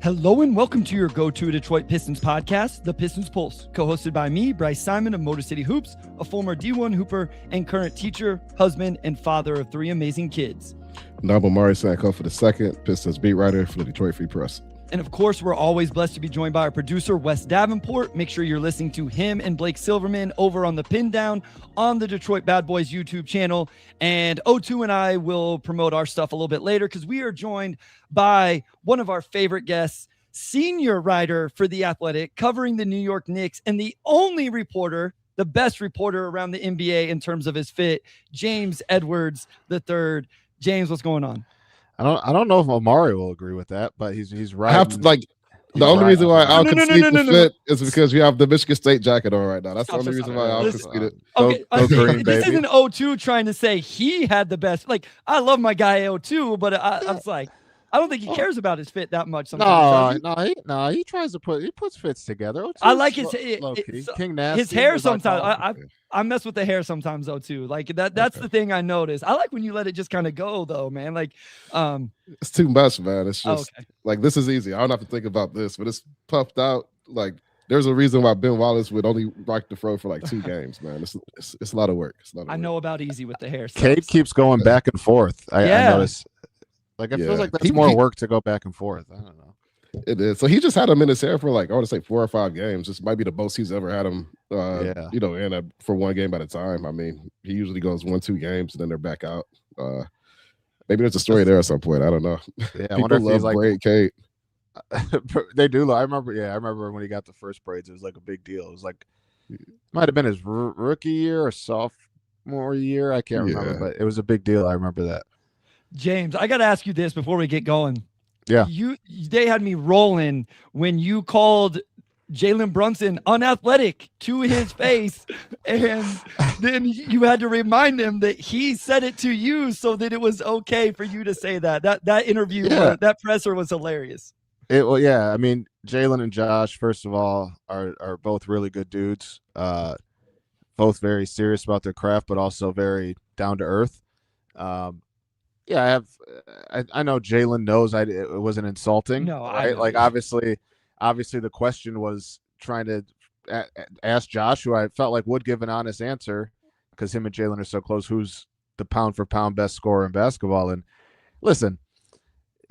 Hello and welcome to your go-to Detroit Pistons podcast, the Pistons Pulse, co-hosted by me, Bryce Simon of Motor City Hoops, a former D1 hooper and current teacher, husband, and father of three amazing kids. And I'm Omari Sankofa II, Pistons beat writer for the Detroit Free Press. And of course, we're always blessed to be joined by our producer, Wes Davenport. Make sure you're listening to him and Blake Silverman over on the Pin Down on the Detroit Bad Boys YouTube channel. And O2 and I will promote our stuff a little bit later because we are joined by one of our favorite guests, senior writer for The Athletic, covering the New York Knicks, and the only reporter, the best reporter around the NBA in terms of his fit, James Edwards III. James, what's going on? I don't know if Omari will agree with that, but he's right. I have to the only reason why I'll concede the fit is because you have the Michigan State jacket on right now. That's the only reason why I'll concede it. Okay, Go green, this baby. isn't O2 trying to say he had the best. Like, I love my guy O2, but I was like, I don't think he cares about his fit that much sometimes. No, he tries to he puts fits together. I like his King Nasty. His hair sometimes. I mess with the hair sometimes though too. Like that's the thing I notice. I like when you let it just kind of go though, man. Like it's too much, man. It's just like this is easy. I don't have to think about this, but it's puffed out. Like there's a reason why Ben Wallace would only rock the fro for like 2 games, man. It's a lot of work. I know about easy with the hair. Kate keeps going back and forth. I notice. Like it feels like that's more work to go back and forth. I don't know. It is. So he just had him in his hair for like I want to say 4 or 5 games. This might be the most he's ever had him. For one game at a time. I mean, he usually goes 1-2 games and then they're back out. Maybe there's a story there at some point. I don't know. Yeah, I wonder if love braid Kate. They do. I remember when he got the first braids. It was like a big deal. It was like might have been his rookie year or sophomore year. I can't remember, but it was a big deal. I remember that. James, I got to ask you this before we get going. Yeah. They had me rolling when you called Jalen Brunson unathletic to his face. And then you had to remind him that he said it to you so that it was okay for you to say that. That interview, that presser was hilarious. I mean, Jalen and Josh, first of all, are both really good dudes. Both very serious about their craft, but also very down to earth. I know Jalen knows it wasn't insulting. No, right? Like obviously the question was trying to ask Josh, who I felt like would give an honest answer because him and Jalen are so close. Who's the pound for pound best scorer in basketball? And listen,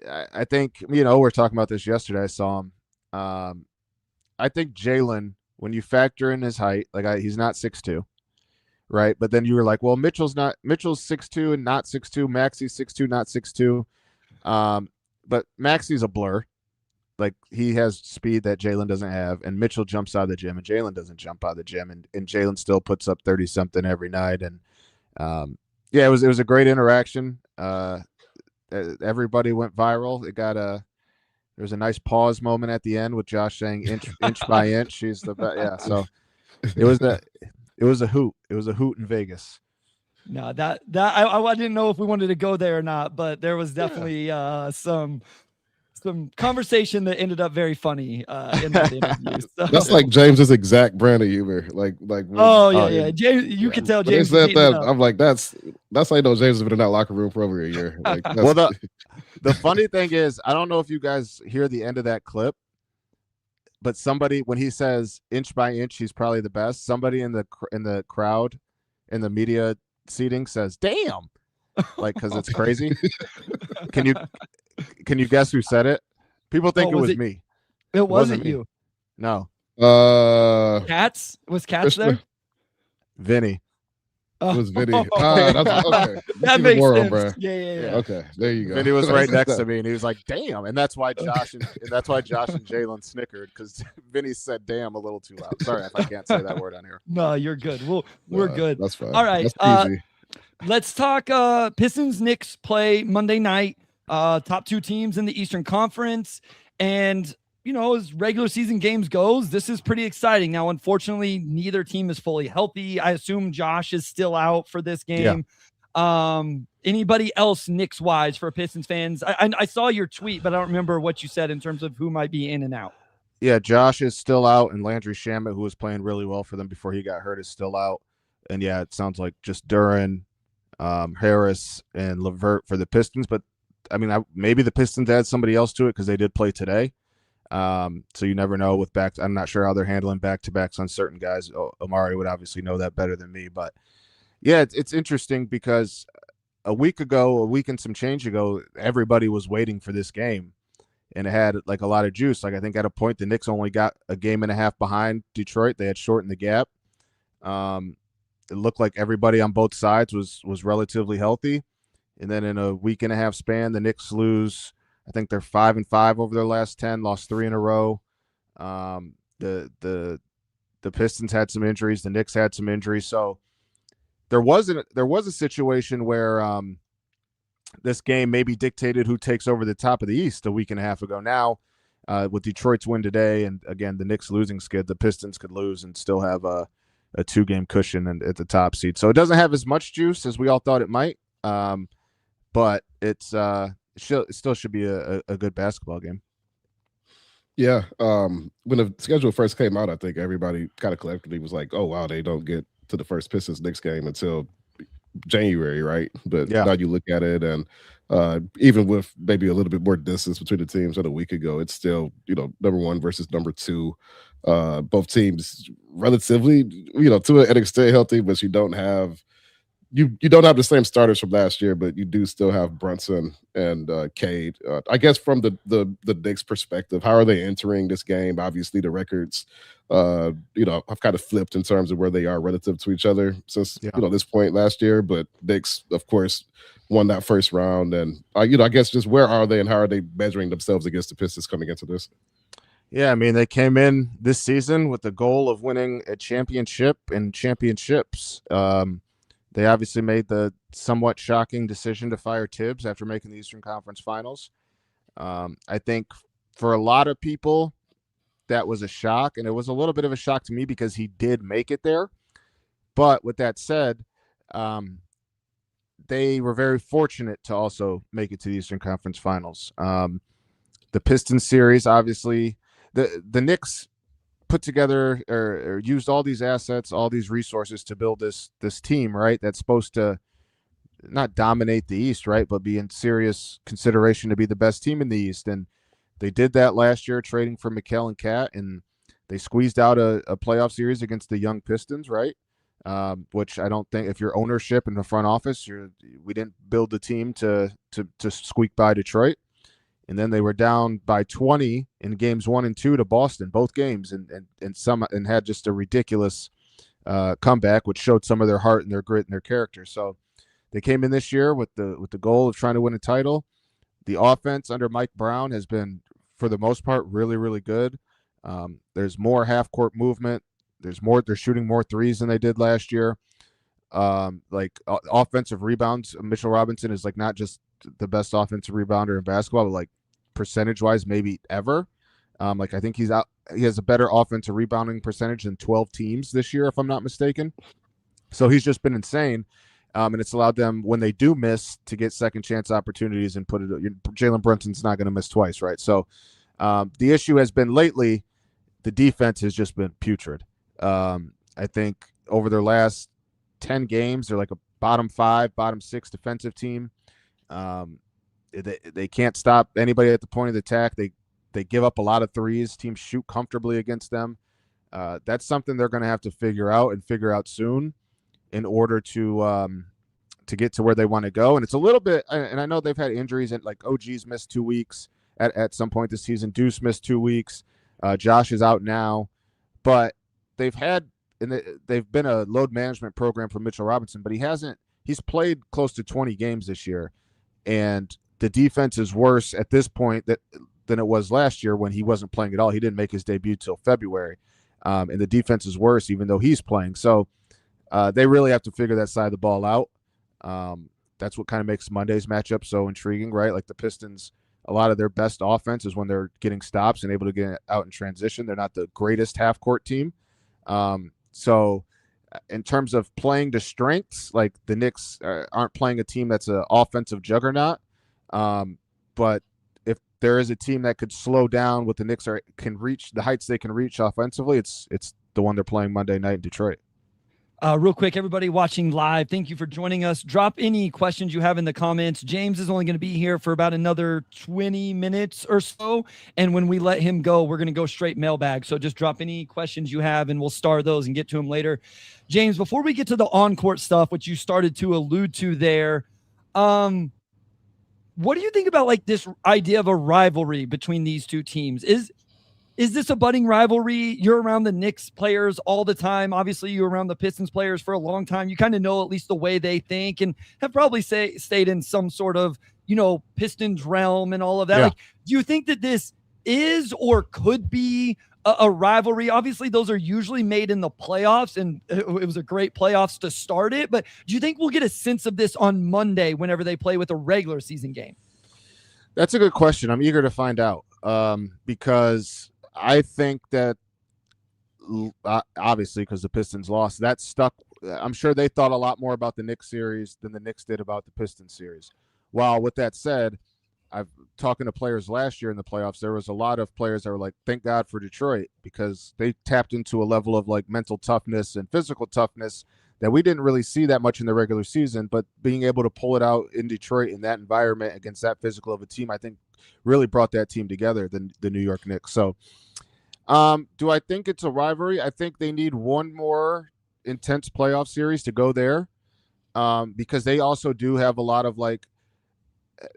I think we're talking about this yesterday. I saw him. I think Jalen, when you factor in his height, he's not 6'2". Right, but then you were like, well, Mitchell's 6'2" and not 6'2". Maxi's 6'2", not 6'2". But Maxi's a blur. Like he has speed that Jalen doesn't have, and Mitchell jumps out of the gym, and Jalen doesn't jump out of the gym, and Jalen still puts up 30-something every night. And it was a great interaction. Everybody went viral. There was a nice pause moment at the end with Josh saying inch by inch. She's the best. Yeah, so it was that. It was a hoot. It was a hoot in Vegas. No, I didn't know if we wanted to go there or not, but there was definitely some conversation that ended up very funny in that interview. So. That's like James's exact brand of humor. James, you can tell James. I'm like, that's how you know James has been in that locker room for over a year. Like, well, the funny thing is, I don't know if you guys hear the end of that clip. But somebody, when he says inch by inch, he's probably the best. Somebody in the crowd, in the media seating, says, "Damn!" Like because it's crazy. Can you guess who said it? People think it was me. It wasn't you. No. Katz was Katz there. Vinny. It was Vinny. That's okay. That makes sense. Bro. Yeah. Okay, there you go. Vinny was right next to me, and he was like, "Damn!" And that's why Josh and Jalen snickered because Vinny said "damn" a little too loud. Sorry if I can't say that word on here. No, you're good. We're good. That's fine. All right. That's easy. Let's talk. Pistons Knicks play Monday night. Top 2 teams in the Eastern Conference, and as regular season games goes, this is pretty exciting. Now, unfortunately, neither team is fully healthy. I assume Josh is still out for this game. Yeah. Anybody else Knicks wise for Pistons fans? I saw your tweet, but I don't remember what you said in terms of who might be in and out. Yeah, Josh is still out, and Landry Shamet, who was playing really well for them before he got hurt, is still out. And yeah, it sounds like just Duran, Harris, and LeVert for the Pistons. But I mean, maybe the Pistons add somebody else to it because they did play today. So you never know with back. I'm not sure how they're handling back-to-backs on certain guys. Omari would obviously know that better than me, but yeah, it's interesting because a week and some change ago, everybody was waiting for this game, and it had like a lot of juice. Like I think at a point the Knicks only got a game and a half behind Detroit. They had shortened the gap. It looked like everybody on both sides was relatively healthy, and then in a week and a half span, the Knicks lose. I think they're 5-5 over their last 10, lost 3 in a row. The Pistons had some injuries, the Knicks had some injuries, so there was a situation where this game maybe dictated who takes over the top of the East a week and a half ago. Now, with Detroit's win today, and again the Knicks losing skid, the Pistons could lose and still have a 2-game cushion at the top seed. So it doesn't have as much juice as we all thought it might, but it still should be a good basketball game. Yeah. When the schedule first came out, I think everybody kind of collectively was like, oh, wow, they don't get to the first Pistons Knicks game until January, right? But now you look at it, and even with maybe a little bit more distance between the teams than a week ago, it's still, number 1 versus number 2. Both teams relatively, to an extent healthy, but you don't have the same starters from last year, but you do still have Brunson and Cade. I guess from the Knicks perspective, how are they entering this game? Obviously, the records, have kind of flipped in terms of where they are relative to each other since this point last year. But Knicks, of course, won that first round, and I guess just where are they and how are they measuring themselves against the Pistons coming into this? Yeah, I mean, they came in this season with the goal of winning a championship and championships. They obviously made the somewhat shocking decision to fire Tibbs after making the Eastern Conference Finals. I think for a lot of people, that was a shock, and it was a little bit of a shock to me because he did make it there. But with that said, they were very fortunate to also make it to the Eastern Conference Finals. The Pistons series, obviously, the Knicks put together or used all these assets, all these resources to build this team, right? That's supposed to not dominate the East, right? But be in serious consideration to be the best team in the East. And they did that last year, trading for Mikal and Cat, and they squeezed out a playoff series against the young Pistons, right? Which I don't think, if you're ownership in the front office, we didn't build the team to squeak by Detroit. And then they were down by 20 in games 1 and 2 to Boston, both games, and had just a ridiculous comeback, which showed some of their heart and their grit and their character. So they came in this year with the goal of trying to win a title. The offense under Mike Brown has been, for the most part, really, really good. There's more half-court movement. They're shooting more threes than they did last year. Offensive rebounds, Mitchell Robinson is like not just the best offensive rebounder in basketball, but like percentage-wise, maybe ever. I think he has a better offensive rebounding percentage than 12 teams this year, if I'm not mistaken. So he's just been insane. And it's allowed them, when they do miss, to get second chance opportunities and Jalen Brunson's not going to miss twice, right? So the issue has been lately, the defense has just been putrid. I think over their last 10 games, they're like a bottom 5, bottom 6 defensive team. They can't stop anybody at the point of the attack. They give up a lot of threes. Teams shoot comfortably against them. That's something they're going to have to figure out soon in order to get to where they want to go. And it's a little bit, and I know they've had injuries, and like OG's missed 2 weeks at some point this season. Deuce missed 2 weeks. Josh is out now, but they've been a load management program for Mitchell Robinson, but he's played close to 20 games this year, and the defense is worse at this point than it was last year when he wasn't playing at all. He didn't make his debut till February, and the defense is worse even though he's playing. So they really have to figure that side of the ball out. That's what kind of makes Monday's matchup so intriguing, right? Like the Pistons, a lot of their best offense is when they're getting stops and able to get out in transition. They're not the greatest half-court team. So in terms of playing to strengths, like the Knicks aren't playing a team that's an offensive juggernaut. But if there is a team that could slow down what the Knicks can reach, the heights they can reach offensively, it's the one they're playing Monday night in Detroit. Real quick, everybody watching live, thank you for joining us. Drop any questions you have in the comments. James is only going to be here for about another 20 minutes or so. And when we let him go, we're going to go straight mailbag. So just drop any questions you have and we'll star those and get to them later. James, before we get to the on-court stuff, which you started to allude to there, what do you think about like this idea of a rivalry between these two teams? Is this a budding rivalry? You're around the Knicks players all the time. Obviously, you're around the Pistons players for a long time. You kind of know at least the way they think and have probably stayed in some sort of, Pistons realm and all of that. Yeah. Like, do you think that this is or could be a rivalry? Obviously, those are usually made in the playoffs, and it was a great playoffs to start it. But do you think we'll get a sense of this on Monday whenever they play with a regular season game? That's a good question. I'm eager to find out because I think that obviously because the Pistons lost, that stuck. I'm sure they thought a lot more about the Knicks series than the Knicks did about the Pistons series. Well, with that said, I've talking to players last year in the playoffs. There was a lot of players that were like, thank God for Detroit, because they tapped into a level of like mental toughness and physical toughness that we didn't really see that much in the regular season, but being able to pull it out in Detroit in that environment against that physical of a team, I think really brought that team together, the New York Knicks. So do I think it's a rivalry? I think they need one more intense playoff series to go there because they also do have a lot of like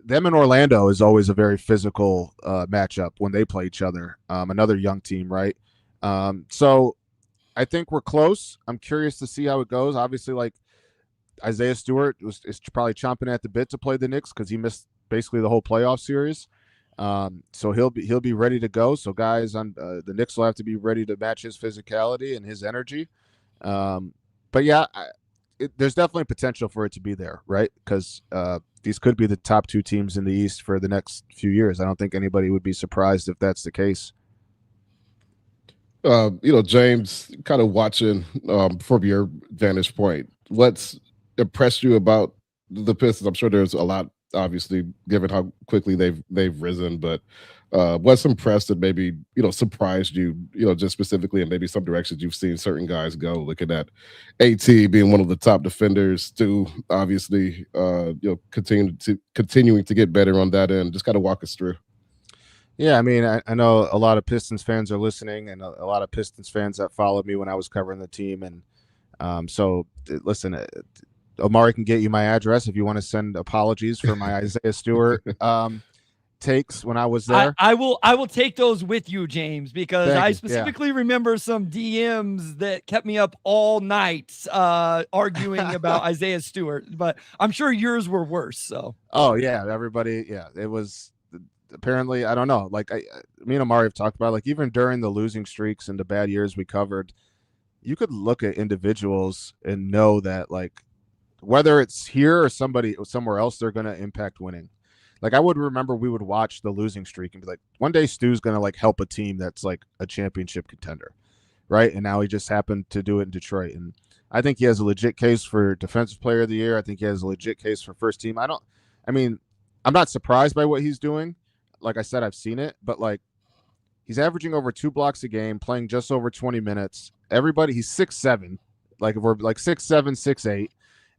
them in Orlando is always a very physical matchup when they play each other. Another young team, right? So I think we're close. I'm curious to see how it goes. Obviously, like Isaiah Stewart is probably chomping at the bit to play the Knicks because he missed basically the whole playoff series. So he'll be ready to go. So guys on the Knicks will have to be ready to match his physicality and his energy. But yeah, there's definitely potential for it to be there, right? Because these could be the top two teams in the East for the next few years. I don't think anybody would be surprised if that's the case. James, kind of watching from your vantage point, what's impressed you about the Pistons? I'm sure there's a lot, obviously, given how quickly they've risen, but what's impressed that maybe surprised you, just specifically, and maybe some directions you've seen certain guys go? Looking at AT being one of the top defenders, Stu obviously, continuing to get better on that end. Just kind of walk us through. Yeah, I mean, I know a lot of Pistons fans are listening, and a lot of Pistons fans that followed me when I was covering the team, and so listen. Omari can get you my address if you want to send apologies for my Isaiah Stewart takes when I was there. I will take those with you, James, because I specifically remember some DMs that kept me up all night arguing about Isaiah Stewart, but I'm sure yours were worse. So. Oh yeah, everybody. Yeah, it was apparently, I don't know. Like me and Omari have talked about, like even during the losing streaks and the bad years we covered, you could look at individuals and know that like, whether it's here or somewhere else, they're going to impact winning. Like I would remember we would watch the losing streak and be like, one day Stu's going to like help a team that's like a championship contender. Right. And now he just happened to do it in Detroit. And I think he has a legit case for defensive player of the year. I think he has a legit case for first team. I'm not surprised by what he's doing. Like I said, I've seen it, but like he's averaging over 2 blocks a game, playing just over 20 minutes. He's 6'7", like if we're like 6'7",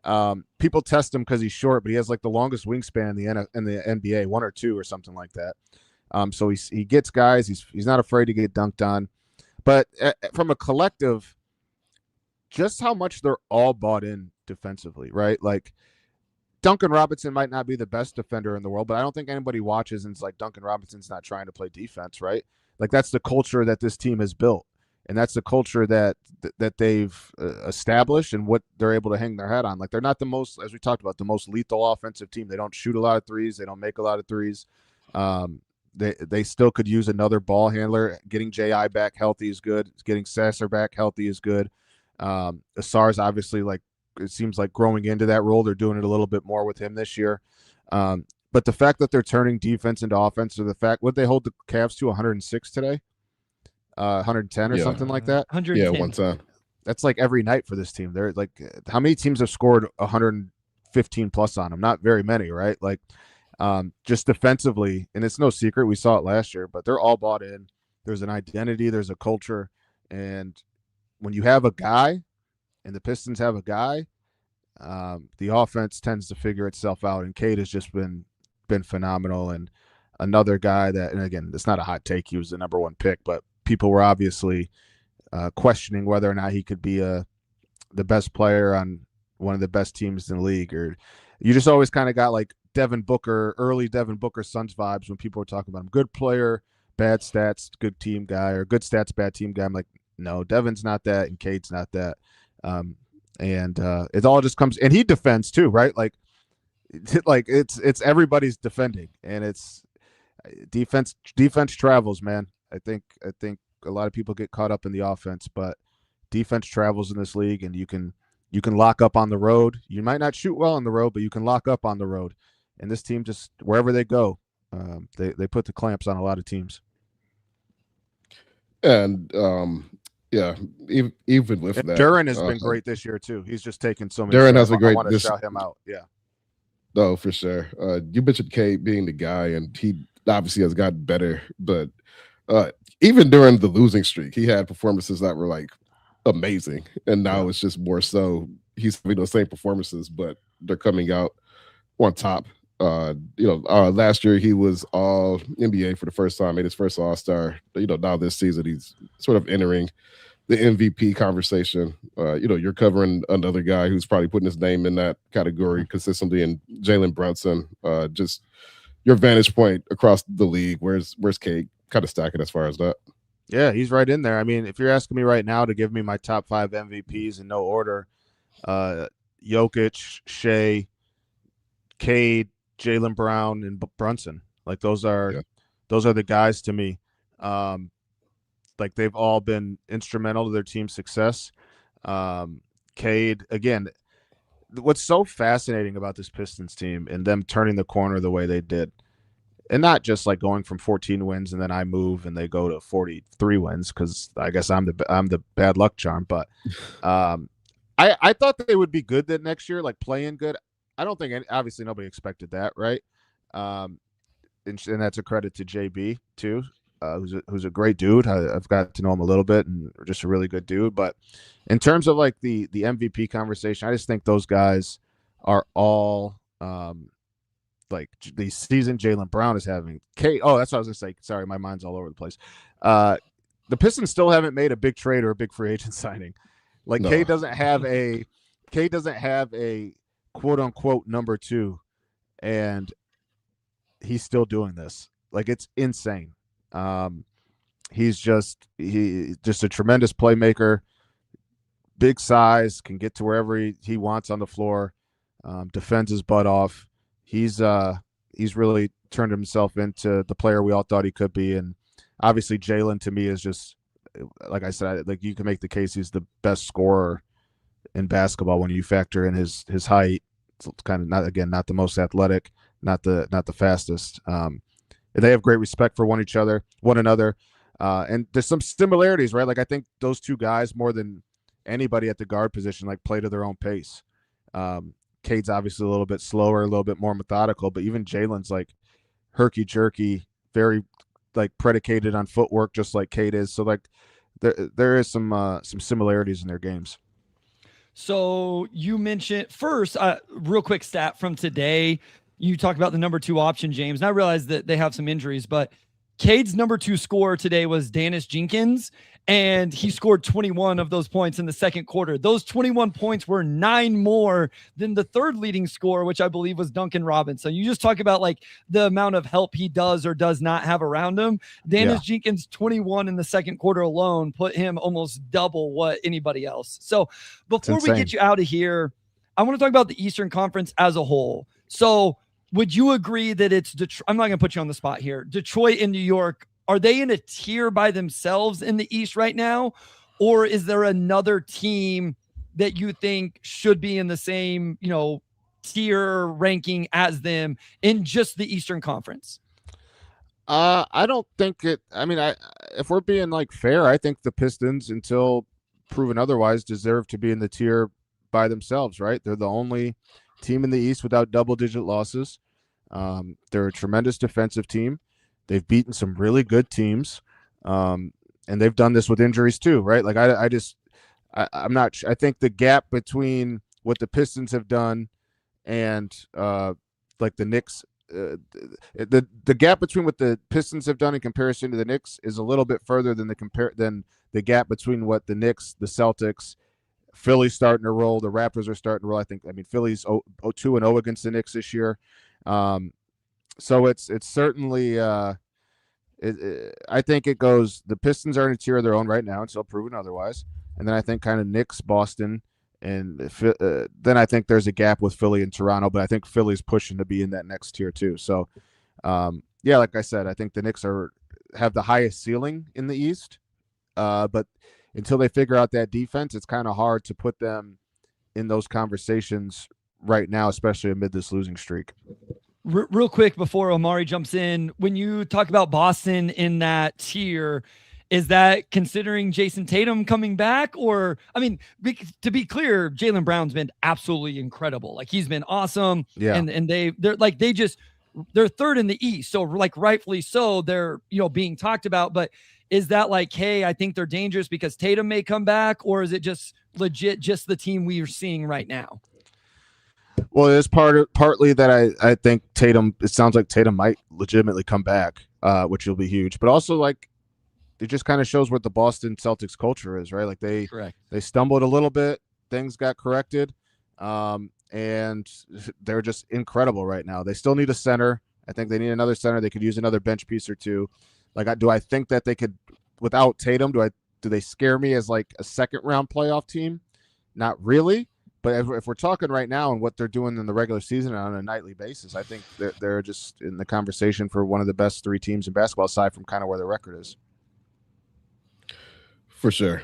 6'8". People test him because he's short, but he has like the longest wingspan in the NBA, 1 or 2 or something like that. So he gets guys. He's not afraid to get dunked on. But from a collective, just how much they're all bought in defensively, right? Like Duncan Robinson might not be the best defender in the world, but I don't think anybody watches and it's like Duncan Robinson's not trying to play defense, right? Like that's the culture that this team has built. And that's the culture that they've established and what they're able to hang their hat on. Like they're not the most, as we talked about, the most lethal offensive team. They don't shoot a lot of threes. They don't make a lot of threes. They still could use another ball handler. Getting J.I. back healthy is good. Getting Sasser back healthy is good. Asar's obviously like, it seems like growing into that role. They're doing it a little bit more with him this year. But the fact that they're turning defense into offense, or the fact, would they hold the Cavs to 106 today? 110 or something like that. 110. Yeah, one time. That's like every night for this team. They're like, how many teams have scored 115 plus on them? Not very many, right? Like, just defensively, and it's no secret. We saw it last year, but they're all bought in. There's an identity. There's a culture, and when you have a guy, and the Pistons have a guy, the offense tends to figure itself out. And Cade has just been phenomenal. And another guy that, and again, it's not a hot take, he was the number 1 pick, but people were obviously questioning whether or not he could be the best player on one of the best teams in the league. Or you just always kind of got like early Devin Booker Suns vibes when people were talking about him. Good player, bad stats, good team guy, or good stats, bad team guy. I'm like, no, Devin's not that, and Cade's not that. And it all just comes, and he defends too, right? Like it's everybody's defending, and it's defense travels, man. I think a lot of people get caught up in the offense, but defense travels in this league, and you can lock up on the road. You might not shoot well on the road, but you can lock up on the road. And this team, just wherever they go, they put the clamps on a lot of teams. And yeah, even with that, Duren has been great this year too. He's just taken so many. Duren has been great. I want to shout him out. Yeah. No, for sure. You mentioned Cade being the guy, and he obviously has gotten better. But even during the losing streak, he had performances that were like amazing, and now it's just more so he's having those same performances, but they're coming out on top. Last year he was all NBA for the first time, made his first All-Star. Now this season he's sort of entering the MVP conversation. You're covering another guy who's probably putting his name in that category consistently, and Jalen Brunson. Just your vantage point across the league. Where's Cade kind of stacking as far as that? Yeah, he's right in there. I mean, if you're asking me right now to give me my top 5 MVPs in no order, Jokic, Shea, Cade, Jaylen Brown, and Brunson. Like those are the guys to me. Like they've all been instrumental to their team's success. Cade, again, what's so fascinating about this Pistons team and them turning the corner the way they did, and not just like going from 14 wins and then I move and they go to 43 wins because I guess I'm the bad luck charm. But I thought that they would be good that next year, like playing good. I don't think obviously nobody expected that, right? And that's a credit to JB too, who's a great dude. I've got to know him a little bit, and just a really good dude. But in terms of like the MVP conversation, I just think those guys are all like the season Jaylen Brown is having. That's what I was gonna say. Sorry, my mind's all over the place. The Pistons still haven't made a big trade or a big free agent signing. Like no. Cade doesn't have a quote unquote number 2, and he's still doing this. Like it's insane. He's just a tremendous playmaker, big size, can get to wherever he wants on the floor, defends his butt off. He's really turned himself into the player we all thought he could be. And obviously Jaylen to me is just, like I said, like you can make the case he's the best scorer in basketball when you factor in his height. It's kind of not the most athletic, not the fastest. And they have great respect for one another. And there's some similarities, right? Like I think those two guys more than anybody at the guard position like play to their own pace. Cade's obviously a little bit slower, a little bit more methodical, but even Jalen's like herky jerky, very like predicated on footwork, just like Cade is. So like there is some similarities in their games. So you mentioned first, real quick stat from today. You talk about the number 2 option, James, and I realize that they have some injuries, but Cade's number 2 scorer today was Dennis Jenkins, and he scored 21 of those points in the second quarter. Those 21 points were 9 more than the third leading scorer, which I believe was Duncan Robinson. You just talk about like the amount of help he does or does not have around him. Dennis Jenkins, 21 in the second quarter alone, put him almost double what anybody else. So before we get you out of here, I want to talk about the Eastern Conference as a whole. So would you agree that it's Detroit? I'm not going to put you on the spot here. Detroit and New York, are they in a tier by themselves in the East right now? Or is there another team that you think should be in the same, tier ranking as them in just the Eastern Conference? I don't think it. I mean, if we're being like fair, I think the Pistons, until proven otherwise, deserve to be in the tier by themselves, right? They're the only team in the East without double-digit losses. They're a tremendous defensive team. They've beaten some really good teams, and they've done this with injuries too, right? Like I'm not. I think the gap between what the Pistons have done and like the Knicks, the gap between what the Pistons have done in comparison to the Knicks is a little bit further than the gap between what the Knicks, the Celtics, Philly's starting to roll, the Raptors are starting to roll. I mean, Philly's 2-0 against the Knicks this year. So it's certainly. I think it goes. The Pistons are in a tier of their own right now, and still proven otherwise. And then I think kind of Knicks, Boston, and then I think there's a gap with Philly and Toronto. But I think Philly's pushing to be in that next tier too. So, yeah, like I said, I think the Knicks have the highest ceiling in the East. But until they figure out that defense, it's kind of hard to put them in those conversations right now, especially amid this losing streak. Real quick before Omari jumps in, when you talk about Boston in that tier, is that considering Jason Tatum coming back? Or, I mean, to be clear, Jaylen Brown's been absolutely incredible. Like, he's been awesome. Yeah. And they're third in the East. So, like, rightfully so, they're, being talked about. But is that like, hey, I think they're dangerous because Tatum may come back? Or is it just legit just the team we are seeing right now? Well, it's partly that I think Tatum, it sounds like Tatum might legitimately come back, which will be huge. But also, like, it just kind of shows what the Boston Celtics culture is, right? Like, they stumbled a little bit, things got corrected, and they're just incredible right now. They still need a center. I think they need another center. They could use another bench piece or two. Like, do I think that they could, without Tatum, do they scare me as like a second round playoff team? Not really. But if we're talking right now and what they're doing in the regular season on a nightly basis, I think they're just in the conversation for one of the best three teams in basketball, aside from kind of where their record is. For sure.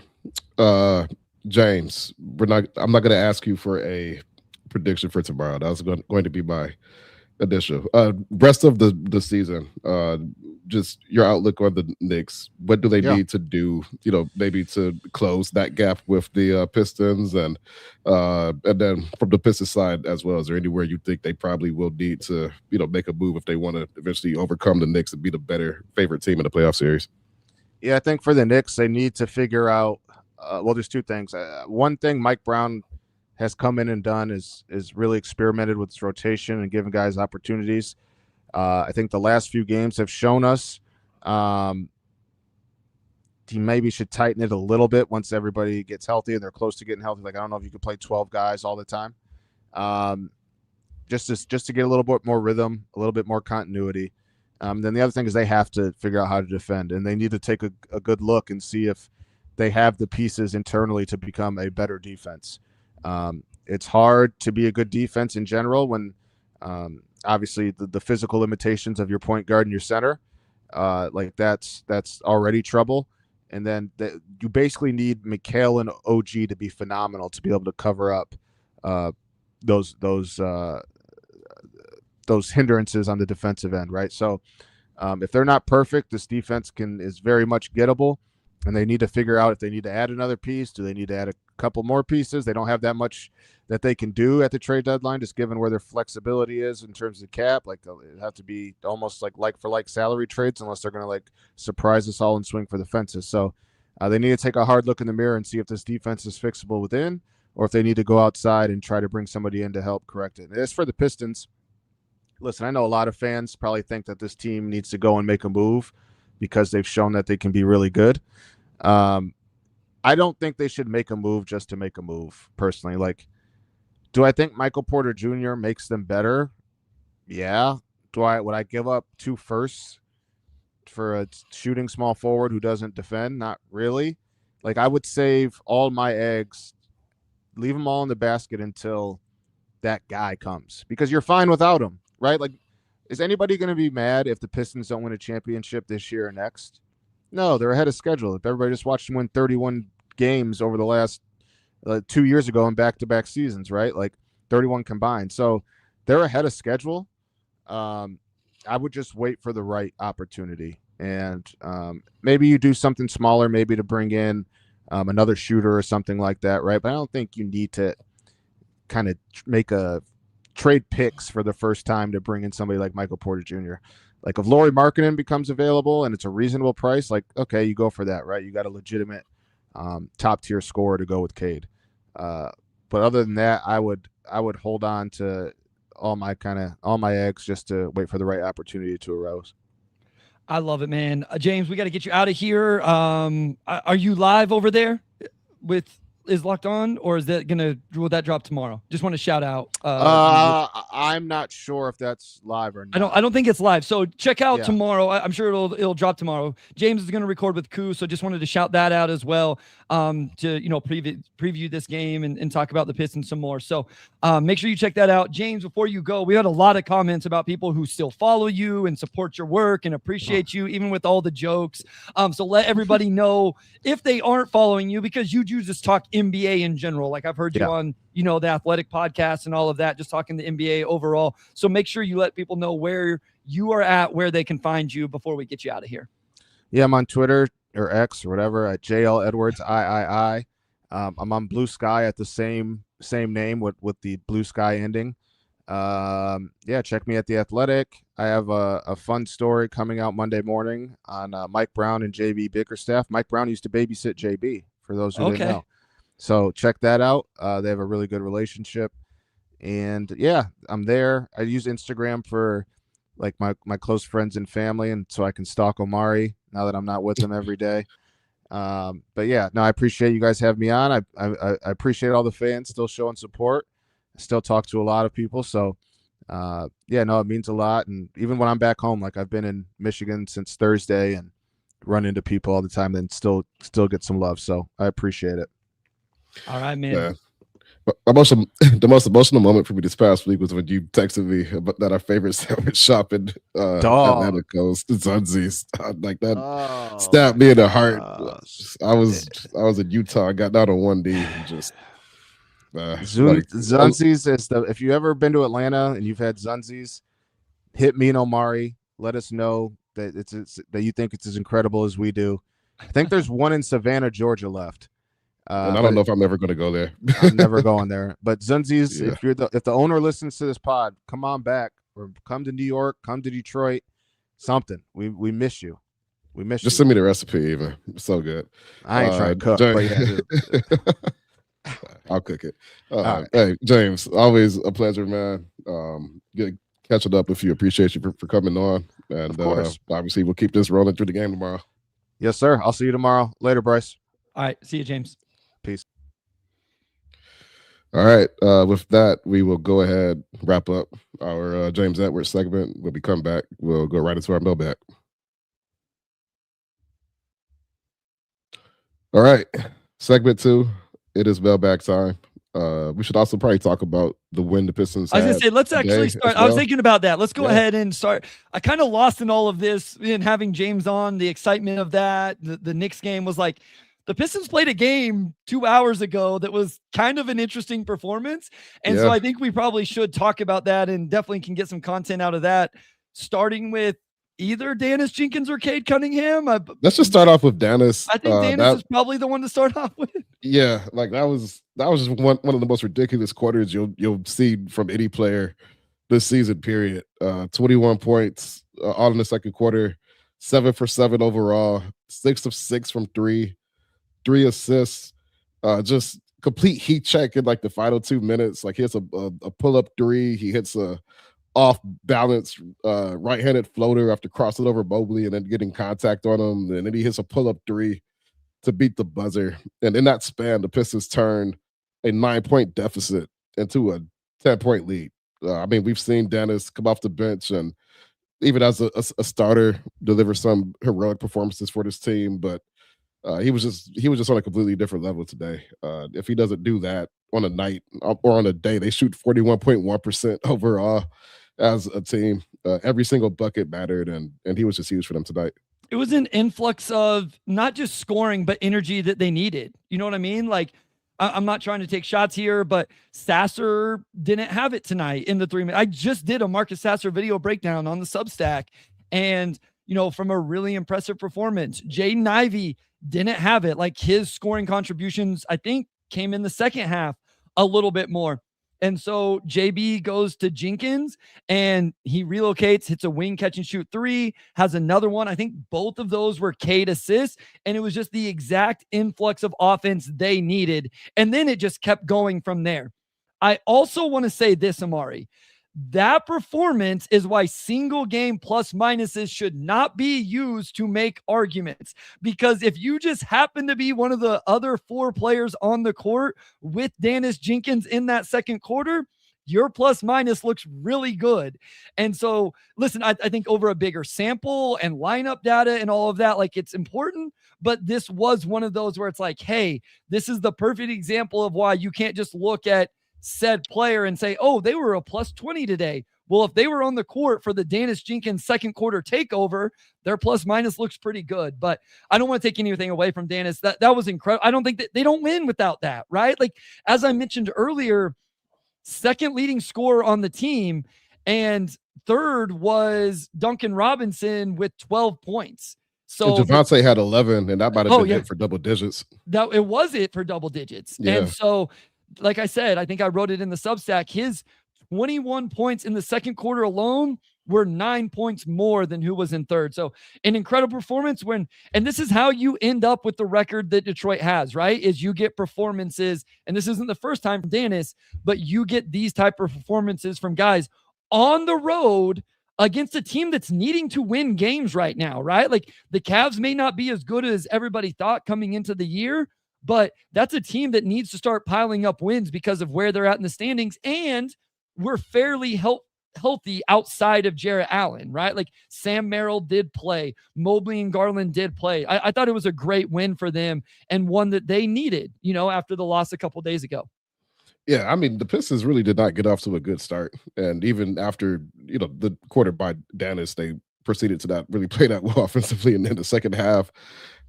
James, I'm not going to ask you for a prediction for tomorrow. That was going to be my initial. Rest of the season, just your outlook on the Knicks. What do they need to do, maybe to close that gap with the Pistons, and then from the Pistons side as well, is there anywhere you think they probably will need to, make a move if they want to eventually overcome the Knicks and be the better favorite team in the playoff series? Yeah, I think for the Knicks, they need to figure out, there's two things. One thing Mike Brown has come in and done is really experimented with his rotation and giving guys opportunities. I think the last few games have shown us he maybe should tighten it a little bit once everybody gets healthy and they're close to getting healthy. Like, I don't know if you can play 12 guys all the time. Just to get a little bit more rhythm, a little bit more continuity. Then the other thing is they have to figure out how to defend, and they need to take a good look and see if they have the pieces internally to become a better defense. It's hard to be a good defense in general when obviously the physical limitations of your point guard and your center, like that's already trouble. And then you basically need Mikal and OG to be phenomenal to be able to cover up those hindrances on the defensive end, right? So if they're not perfect, this defense is very much gettable, and they need to figure out if they need to add another piece. Do they need to add a couple more pieces? They don't have that much that they can do at the trade deadline, just given where their flexibility is in terms of cap. Like, it have to be almost like for like salary trades, unless they're going to like surprise us all and swing for the fences. So they need to take a hard look in the mirror and see if this defense is fixable within, or if they need to go outside and try to bring somebody in to help correct it. And as for the Pistons, listen, I know a lot of fans probably think that this team needs to go and make a move because they've shown that they can be really good. I don't think they should make a move just to make a move, personally. Like, do I think Michael Porter Jr. makes them better? Yeah. Would I give up 2 firsts for a shooting small forward who doesn't defend? Not really. Like, I would save all my eggs, leave them all in the basket until that guy comes, because you're fine without him, right? Like, is anybody going to be mad if the Pistons don't win a championship this year or next? No, they're ahead of schedule. If everybody just watched them win 31 games over the last 2 years ago in back-to-back seasons, right? Like 31 combined. So they're ahead of schedule. I would just wait for the right opportunity. And maybe you do something smaller, maybe to bring in another shooter or something like that, right? But I don't think you need to kind of make a trade picks for the first time to bring in somebody like Michael Porter Jr. Like, if Lauri Markkanen becomes available and it's a reasonable price, like, okay, you go for that, right? You got a legitimate top tier scorer to go with Cade. But other than that, I would hold on to all my eggs just to wait for the right opportunity to arise. I love it, man. James, we got to get you out of here. Are you live over there with Is Locked On, or will that drop tomorrow? Just want to shout out. I'm not sure if that's live or not. I don't think it's live. So check out tomorrow. I'm sure it'll drop tomorrow. James is going to record with Koo, so just wanted to shout that out as well. To preview this game and talk about the Pistons some more. So make sure you check that out. James, before you go, we had a lot of comments about people who still follow you and support your work and appreciate you, even with all the jokes. So let everybody know if they aren't following you, because you do just talk NBA in general. Like I've heard you on, the Athletic podcast and all of that, just talking the NBA overall. So make sure you let people know where you are at, where they can find you before we get you out of here. Yeah, I'm on Twitter or X or whatever at JL Edwards III. I'm on Blue Sky at the same name with the Blue Sky ending. Check me at The Athletic. I have a fun story coming out Monday morning on Mike Brown and JB Bickerstaff. Mike Brown used to babysit JB, for those who didn't know. So check that out. They have a really good relationship. And I'm there. I use Instagram for like my close friends and family, and so I can stalk Omari now that I'm not with him every day. I appreciate you guys having me on. I appreciate all the fans still showing support. I still talk to a lot of people. So it means a lot. And even when I'm back home, like I've been in Michigan since Thursday and run into people all the time and still get some love. So I appreciate it. All right, man. Yeah. The most emotional moment for me this past week was when you texted me about that our favorite sandwich shop in Atlanta Coast, Zunzi's. Like that stabbed me in the heart. I was in Utah. I got down on 1D and just Zunzi's is if you ever been to Atlanta and you've had Zunzi's, hit me and Omari. Let us know that that you think it's as incredible as we do. I think there's one in Savannah, Georgia left. And I don't know if I'm ever going to go there. I'm never going there. But Zunzi's, if the owner listens to this pod, come on back or come to New York, come to Detroit, something. We miss you. We miss you. Just send me the recipe, even. It's so good. I ain't trying to cook, but I'll cook it. Right. Hey, James, always a pleasure, man. Good catching up with you. Appreciate you for coming on. And obviously, we'll keep this rolling through the game tomorrow. Yes, sir. I'll see you tomorrow. Later, Bryce. All right. See you, James. Peace. All right. With that, we will go ahead wrap up our James Edwards segment. When we come back, we'll go right into our mailbag. All right. Segment 2. It is mailbag time. We should also probably talk about the win the Pistons had. I was going to say, let's actually start. I was thinking about that. Let's go ahead and start. I kind of lost in all of this in having James on, the excitement of that. The Knicks game was like, the Pistons played a game 2 hours ago that was kind of an interesting performance. And so I think we probably should talk about that and definitely can get some content out of that, starting with either Dennis Jenkins or Cade Cunningham. Let's just start off with Dennis. I think Dennis is probably the one to start off with. Yeah, like that was just one of the most ridiculous quarters you'll see from any player this season, period. 21 points all in the second quarter, 7 for 7 overall, 6 of 6 from 3. 3 assists, just complete heat check in like the final 2 minutes. Like he hits a pull-up 3. He hits a off-balance right-handed floater after crossing over Mobley and then getting contact on him. And then he hits a pull-up 3 to beat the buzzer. And in that span, the Pistons turned a 9-point deficit into a 10-point lead. I mean, we've seen Dennis come off the bench and even as a starter deliver some heroic performances for this team, but he was just on a completely different level today. If he doesn't do that on a night or on a day, they shoot 41.1% overall as a team. Every single bucket mattered, and he was just huge for them tonight. It was an influx of not just scoring, but energy that they needed. You know what I mean? Like, I'm not trying to take shots here, but Sasser didn't have it tonight in the 3 minutes. I just did a Marcus Sasser video breakdown on the Substack, and from a really impressive performance. Jaden Ivey didn't have it. Like his scoring contributions, I think, came in the second half a little bit more. And so JB goes to Jenkins and he relocates, hits a wing catch and shoot three, has another one. I think both of those were Cade assists. And it was just the exact influx of offense they needed. And then it just kept going from there. I also want to say this, Omari. That performance is why single game plus minuses should not be used to make arguments. Because if you just happen to be one of the other four players on the court with Dennis Jenkins in that second quarter, your plus minus looks really good. And so, listen, I think over a bigger sample and lineup data and all of that, like, it's important. But this was one of those where it's like, hey, this is the perfect example of why you can't just look at said player and say, oh, they were a plus 20 today. Well, if they were on the court for the Dennis Jenkins second quarter takeover, their plus minus looks pretty good. But I don't want to take anything away from Dennis. That was incredible. I don't think that they don't win without that, right? Like, as I mentioned earlier, second leading scorer on the team, and third was Duncan Robinson with 12 points. So Javonte had 11, and that might have been it for double digits. That it was it for double digits. Yeah. And so, like I said, I think I wrote it in the Substack, his 21 points in the second quarter alone were 9 points more than who was in third. So an incredible performance and this is how you end up with the record that Detroit has, right? Is you get performances, and this isn't the first time from Dennis, but you get these type of performances from guys on the road against a team that's needing to win games right now, right? Like, the Cavs may not be as good as everybody thought coming into the year, but that's a team that needs to start piling up wins because of where they're at in the standings. And we're fairly healthy outside of Jarrett Allen, right? Like, Sam Merrill did play. Mobley and Garland did play. I thought it was a great win for them and one that they needed, after the loss a couple days ago. Yeah, I mean, the Pistons really did not get off to a good start. And even after, the quarter by Dennis, they proceeded to not really play that well offensively in the second half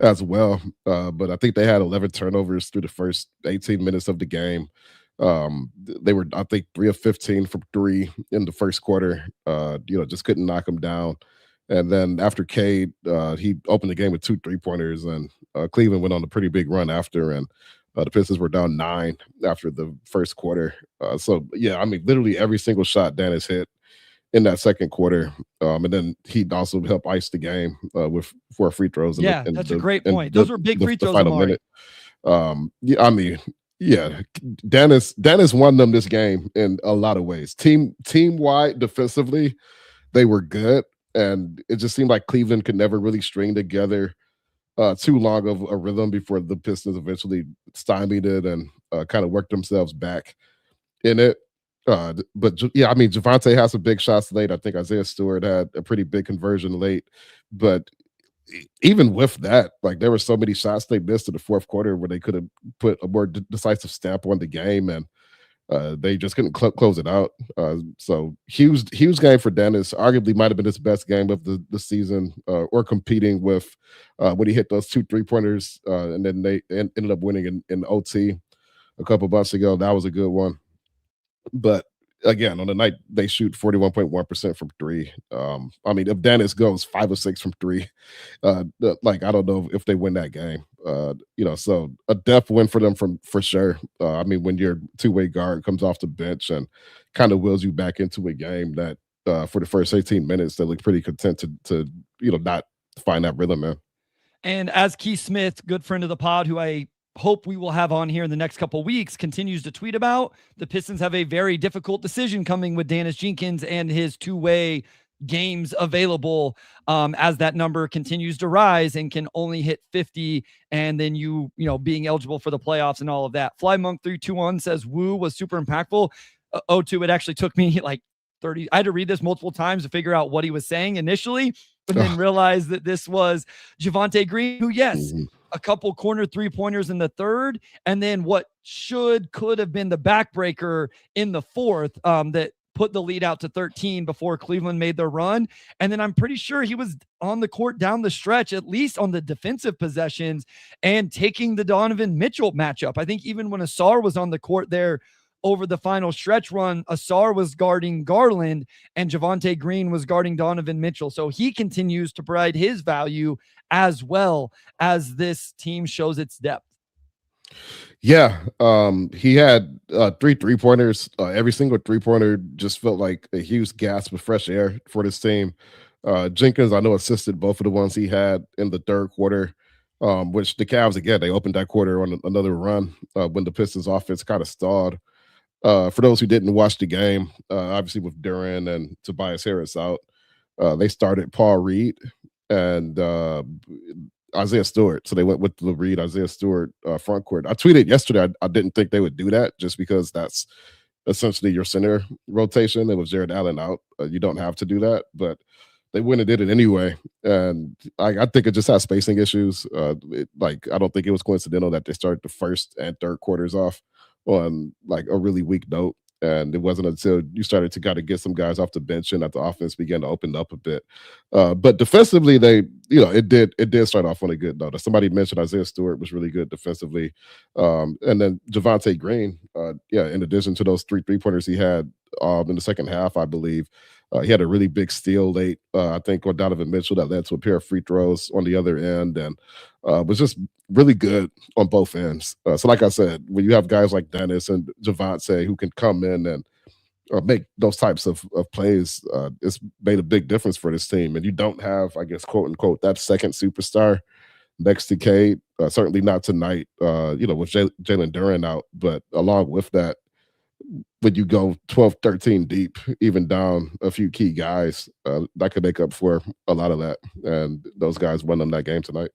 as well. But I think they had 11 turnovers through the first 18 minutes of the game. They were, I think, 3 of 15 from three in the first quarter. Just couldn't knock them down. And then after Cade, he opened the game with 2 3-pointers, and Cleveland went on a pretty big run after, and the Pistons were down 9 after the first quarter. So, yeah, I mean, literally every single shot Dennis hit in that second quarter. And then he also helped ice the game with 4 free throws. Yeah, that's a great point. Those were big free throws. The final minute. Yeah, I mean, yeah, Dennis won them this game in a lot of ways. Team-wide, defensively, they were good. And it just seemed like Cleveland could never really string together too long of a rhythm before the Pistons eventually stymied it and kind of worked themselves back in it. But yeah, I mean, Javonte has some big shots late. I think Isaiah Stewart had a pretty big conversion late. But even with that, like, there were so many shots they missed in the fourth quarter where they could have put a more decisive stamp on the game, and they just couldn't close it out. So huge game for Dennis. Arguably might have been his best game of the season, or competing with when he hit those 2 3-pointers, and then they ended up winning in OT a couple months ago. That was a good one. But again, on the night they shoot 41.1% from 3. I mean, if Dennis goes 5 of 6 from 3, I don't know if they win that game. So a depth win for them for sure. I mean, when your two-way guard comes off the bench and kind of wills you back into a game that for the first 18 minutes, they look pretty content to not find that rhythm, man. And as Keith Smith, good friend of the pod, who I hope we will have on here in the next couple of weeks, continues to tweet about, the Pistons have a very difficult decision coming with Dennis Jenkins and his two-way games available, as that number continues to rise and can only hit 50, and then being eligible for the playoffs and all of that. Flymonk 321 says Wu was super impactful. O2, it actually took me like 30. I had to read this multiple times to figure out what he was saying initially, but then realized that this was Javonte Green, who, yes, a couple corner 3-pointers in the third, and then what could have been the backbreaker in the fourth, that put the lead out to 13 before Cleveland made their run. And then I'm pretty sure he was on the court down the stretch, at least on the defensive possessions, and taking the Donovan Mitchell matchup. I think even when Asar was on the court there over the final stretch run, Asar was guarding Garland and Javonte Green was guarding Donovan Mitchell. So he continues to provide his value as well as this team shows its depth. Yeah, he had 3 3-pointers. Every single 3-pointer just felt like a huge gasp of fresh air for this team. Jenkins, I know, assisted both of the ones he had in the third quarter, which the Cavs, again, they opened that quarter on another run when the Pistons offense kind of stalled. For those who didn't watch the game, obviously with Duran and Tobias Harris out, they started Paul Reed and Isaiah Stewart. So they went with the Reed, Isaiah Stewart front court. I tweeted yesterday I didn't think they would do that just because that's essentially your center rotation. It was Jared Allen out. You don't have to do that, but they went and did it anyway. And I think it just has spacing issues. I don't think it was coincidental that they started the first and third quarters off on like a really weak note. And it wasn't until you started to kind of get some guys off the bench and that the offense began to open up a bit. But defensively, it did start off on a good note. Somebody mentioned Isaiah Stewart was really good defensively. And then Javonte Green, in addition to those 3 3-pointers he had in the second half, I believe, he had a really big steal late, I think, on Donovan Mitchell that led to a pair of free throws on the other end, and was just really good on both ends. So like I said, when you have guys like Dennis and Javonte who can come in and make those types of plays, it's made a big difference for this team. And you don't have, I guess, quote unquote, that second superstar next to Cade. Certainly not tonight, with Jalen Duran out. But along with that, when you go 12, 13 deep, even down a few key guys, that could make up for a lot of that. And those guys won them that game tonight.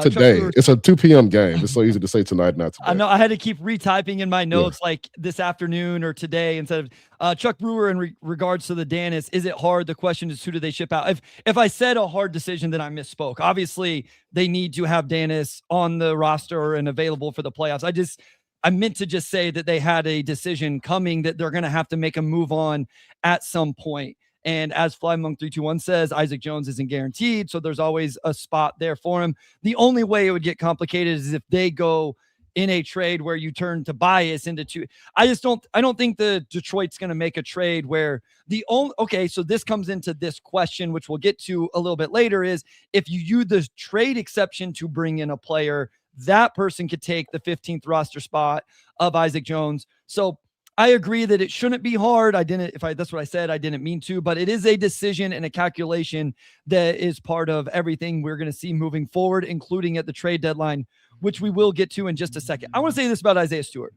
Today, it's a 2 p.m. game. It's so easy to say tonight, not today. I know I had to keep retyping in my notes like this afternoon or today instead of Chuck Brewer in regards to the Dennis. Is it hard? The question is, who do they ship out? If I said a hard decision, then I misspoke. Obviously, they need to have Dennis on the roster and available for the playoffs. I meant to just say that they had a decision coming that they're going to have to make a move on at some point. And as FlyMonk321 says, Isaac Jones isn't guaranteed, so there's always a spot there for him. The only way it would get complicated is if they go in a trade where you turn Tobias into two. I don't think the Detroit's going to make a trade where so this comes into this question, which we'll get to a little bit later, is if you use the trade exception to bring in a player, that person could take the 15th roster spot of Isaac Jones. So I agree that it shouldn't be hard. That's what I said. I didn't mean to, but it is a decision and a calculation that is part of everything we're going to see moving forward, including at the trade deadline, which we will get to in just a second. I want to say this about Isaiah Stewart.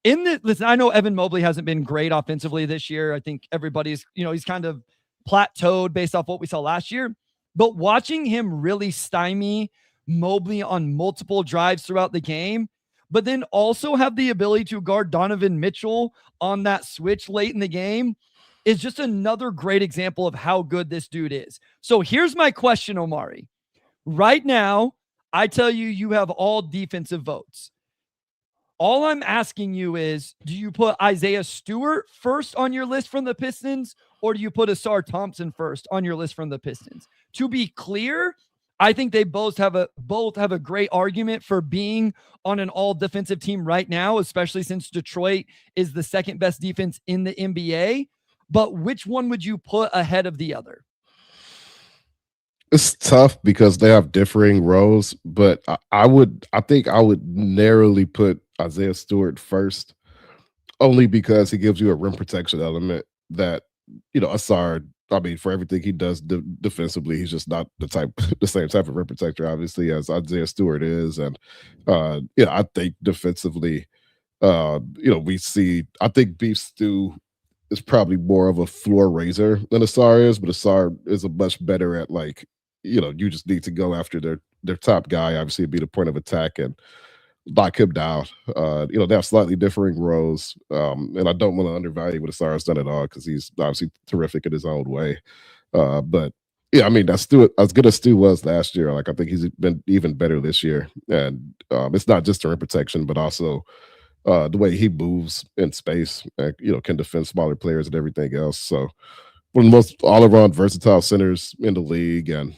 Listen, I know Evan Mobley hasn't been great offensively this year. I think everybody's, he's kind of plateaued based off what we saw last year, but watching him really stymie Mobley on multiple drives throughout the game, but then also have the ability to guard Donovan Mitchell on that switch late in the game is just another great example of how good this dude is. So here's my question, Omari. Right now, I tell you, you have all defensive votes. All I'm asking you is, do you put Isaiah Stewart first on your list from the Pistons, or do you put Asar Thompson first on your list from the Pistons? To be clear, I think they both have a great argument for being on an all defensive team right now, especially since Detroit is the second best defense in the NBA. But which one would you put ahead of the other? It's tough because they have differing roles, but I think I would narrowly put Isaiah Stewart first, only because he gives you a rim protection element that, Asar, for everything he does defensively, he's just not the same type of rim protector, obviously, as Isaiah Stewart is. And, I think defensively, I think Beef Stew is probably more of a floor raiser than Asar is, but Asar is a much better at you just need to go after their top guy, obviously, be the point of attack and lock him down. They have slightly differing roles, and I don't want to undervalue what Asar has done at all because he's obviously terrific in his own way. But yeah, that's Stu, as good as Stu was last year. I think he's been even better this year, and it's not just the rim protection, but also the way he moves in space. Can defend smaller players and everything else. So one of the most all-around versatile centers in the league, and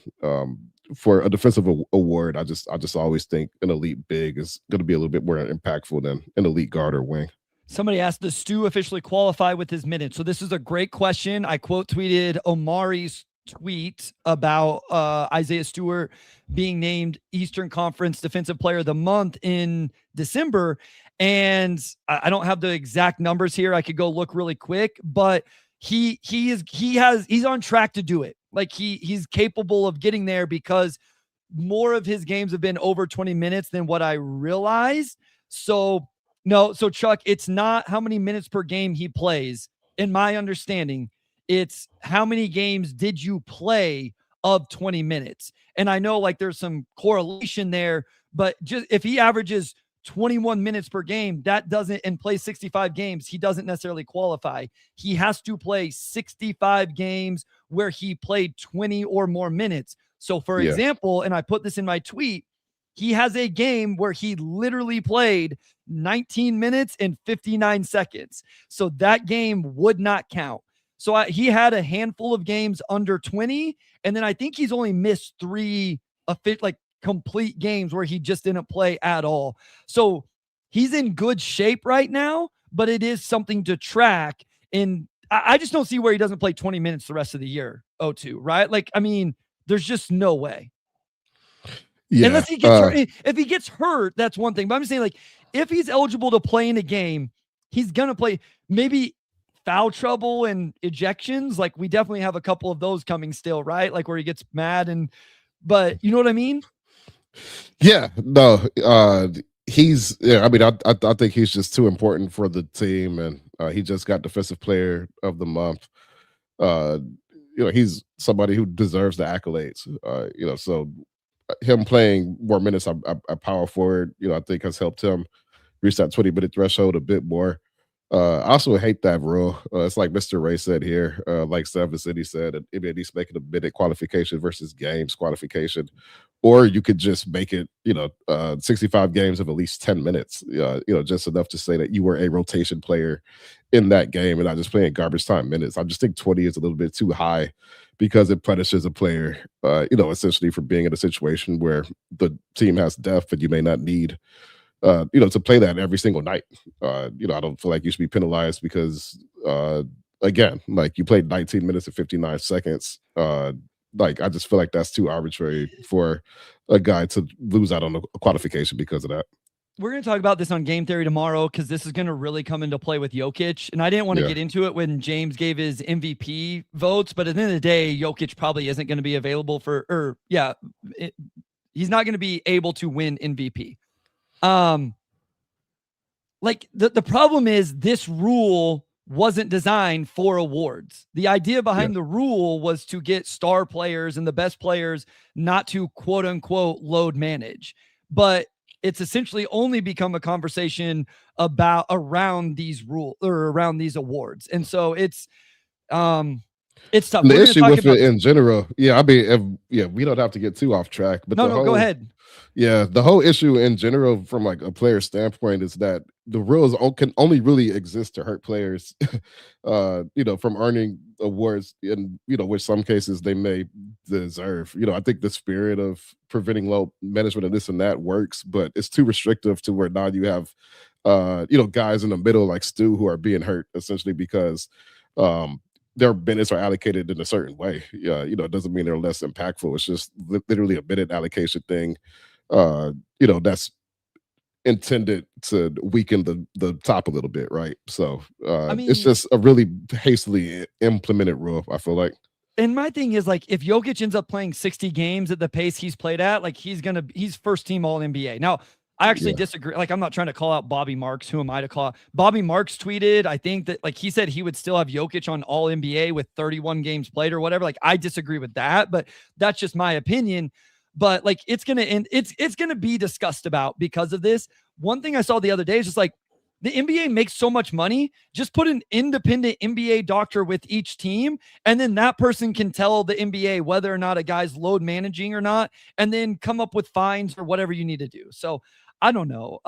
for a defensive award, I just always think an elite big is going to be a little bit more impactful than an elite guard or wing. Somebody asked, does Stu officially qualify with his minutes? So this is a great question. I quote tweeted Omari's tweet about Isaiah Stewart being named Eastern Conference Defensive Player of the Month in December. And I don't have the exact numbers here. I could go look really quick, but he's on track to do it. Like he's capable of getting there because more of his games have been over 20 minutes than what I realized. So Chuck, it's not how many minutes per game he plays. In my understanding, it's how many games did you play of 20 minutes? And I know like there's some correlation there, but just if he averages 21 minutes per game, that doesn't, and plays 65 games, he doesn't necessarily qualify. He has to play 65 games where he played 20 or more minutes. So for example, and I put this in my tweet, he has a game where he literally played 19 minutes and 59 seconds. So that game would not count. So he had a handful of games under 20. And then I think he's only missed 3 complete games where he just didn't play at all. So he's in good shape right now, but it is something to track. And I just don't see where he doesn't play 20 minutes the rest of the year, O2, right? Like, I mean, there's just no way. Yeah. Unless he gets hurt. If he gets hurt, that's one thing. But I'm just saying, like, if he's eligible to play in a game, he's going to play. Maybe foul trouble and ejections. Like, we definitely have a couple of those coming still, right? Like, where he gets mad but you know what I mean? Yeah, no, I mean, I think he's just too important for the team, and he just got Defensive Player of the Month. He's somebody who deserves the accolades. So him playing more minutes at power forward, I think has helped him reach that 20-minute threshold a bit more. I also hate that rule. It's like Mr. Ray said here, like Seven City said, and NBA needs to make it a minute qualification versus games qualification. Or you could just make it, 65 games of at least 10 minutes, just enough to say that you were a rotation player in that game and not just playing garbage time minutes. I just think 20 is a little bit too high because it punishes a player, essentially for being in a situation where the team has depth and you may not need to play that every single night. I don't feel like you should be penalized because, again, like you played 19 minutes and 59 seconds. Like, I just feel like that's too arbitrary for a guy to lose out on a qualification because of that. We're going to talk about this on Game Theory tomorrow because this is going to really come into play with Jokic. And I didn't want to get into it when James gave his MVP votes, but at the end of the day, Jokic probably isn't going to be available he's not going to be able to win MVP. Like the problem is this rule wasn't designed for awards. The idea behind the rule was to get star players and the best players not to quote unquote load manage, but it's essentially only become a conversation around these rules or around these awards. And so it's tough. The issue with it in general. Yeah. I mean, we don't have to get too off track, but go ahead. Yeah, the whole issue in general from like a player standpoint is that the rules can only really exist to hurt players, from earning awards in, which some cases they may deserve. I think the spirit of preventing load management and this and that works, but it's too restrictive to where now you have, guys in the middle like Stu who are being hurt essentially because their minutes are allocated in a certain way. It doesn't mean they're less impactful. It's just literally a minute allocation thing. That's intended to weaken the top a little bit, right? So it's just a really hastily implemented rule, I feel like. And my thing is, like, if Jokic ends up playing 60 games at the pace he's played at, like, he's first team All NBA. Now, I actually disagree. Like, I'm not trying to call out Bobby Marks. Who am I to call out? Bobby Marks tweeted, I think that, like, he said he would still have Jokic on All NBA with 31 games played or whatever. Like, I disagree with that, but that's just my opinion. But like, it's going to end. It's going to be discussed about because of this. One thing I saw the other day is just like the NBA makes so much money. Just put an independent NBA doctor with each team, and then that person can tell the NBA whether or not a guy's load managing or not, and then come up with fines or whatever you need to do. So I don't know.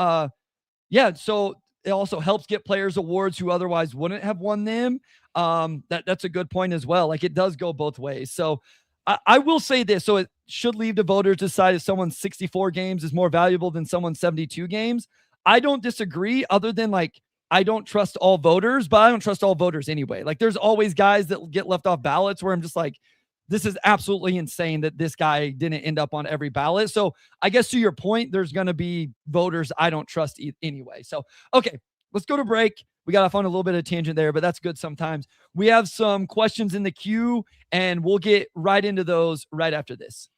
So it also helps get players awards who otherwise wouldn't have won them. That's a good point as well. Like, it does go both ways. So I will say this. So it should leave to voters to decide if someone's 64 games is more valuable than someone's 72 games. I don't disagree, other than like, I don't trust all voters, but I don't trust all voters anyway. Like, there's always guys that get left off ballots where I'm just like, this is absolutely insane that this guy didn't end up on every ballot. So I guess to your point, there's going to be voters I don't trust anyway. So, okay, let's go to break. We got off on a little bit of tangent there, but that's good sometimes. We have some questions in the queue, and we'll get right into those right after this.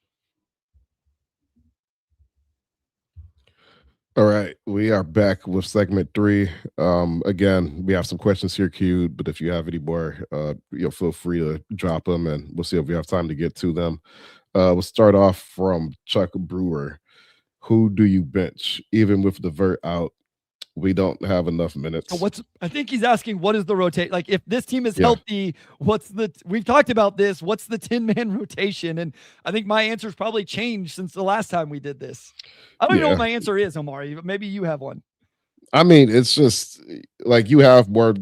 All right, we are back with segment 3. Again, we have some questions here queued, but if you have any more, feel free to drop them, and we'll see if we have time to get to them. We'll start off from Chuck Brewer. Who do you bench? Even with the vert out, we don't have enough minutes. So I think he's asking, what is the rotate? Like, if this team is healthy, we've talked about this, what's the 10-man rotation? And I think my answer's probably changed since the last time we did this. I don't know what my answer is, Omari, but maybe you have one. I mean, it's just like you have more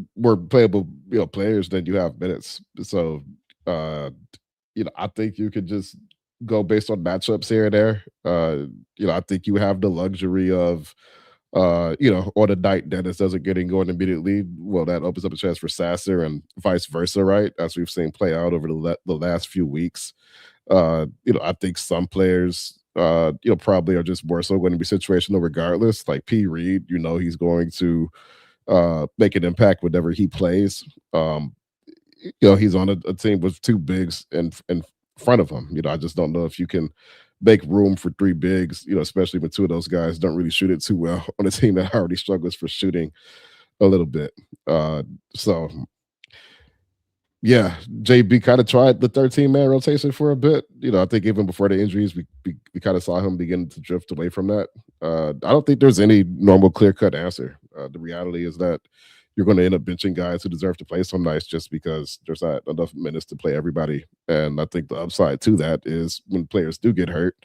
playable, players than you have minutes. So, I think you could just go based on matchups here and there. I think you have the luxury of, on a night Dennis doesn't get in going immediately, well, that opens up a chance for Sasser and vice versa, right? As we've seen play out over the last few weeks. I think some players, probably are just more so going to be situational regardless. Like P. Reed, he's going to make an impact whenever he plays. He's on a team with 2 bigs in front of him. I just don't know if you can make room for 3 bigs, especially when 2 of those guys don't really shoot it too well on a team that already struggles for shooting a little bit. So yeah, JB kind of tried the 13-man rotation for a bit. I think even before the injuries, we kind of saw him begin to drift away from that. I don't think there's any normal clear-cut answer. The reality is that you're going to end up benching guys who deserve to play some nights just because there's not enough minutes to play everybody. And I think the upside to that is when players do get hurt,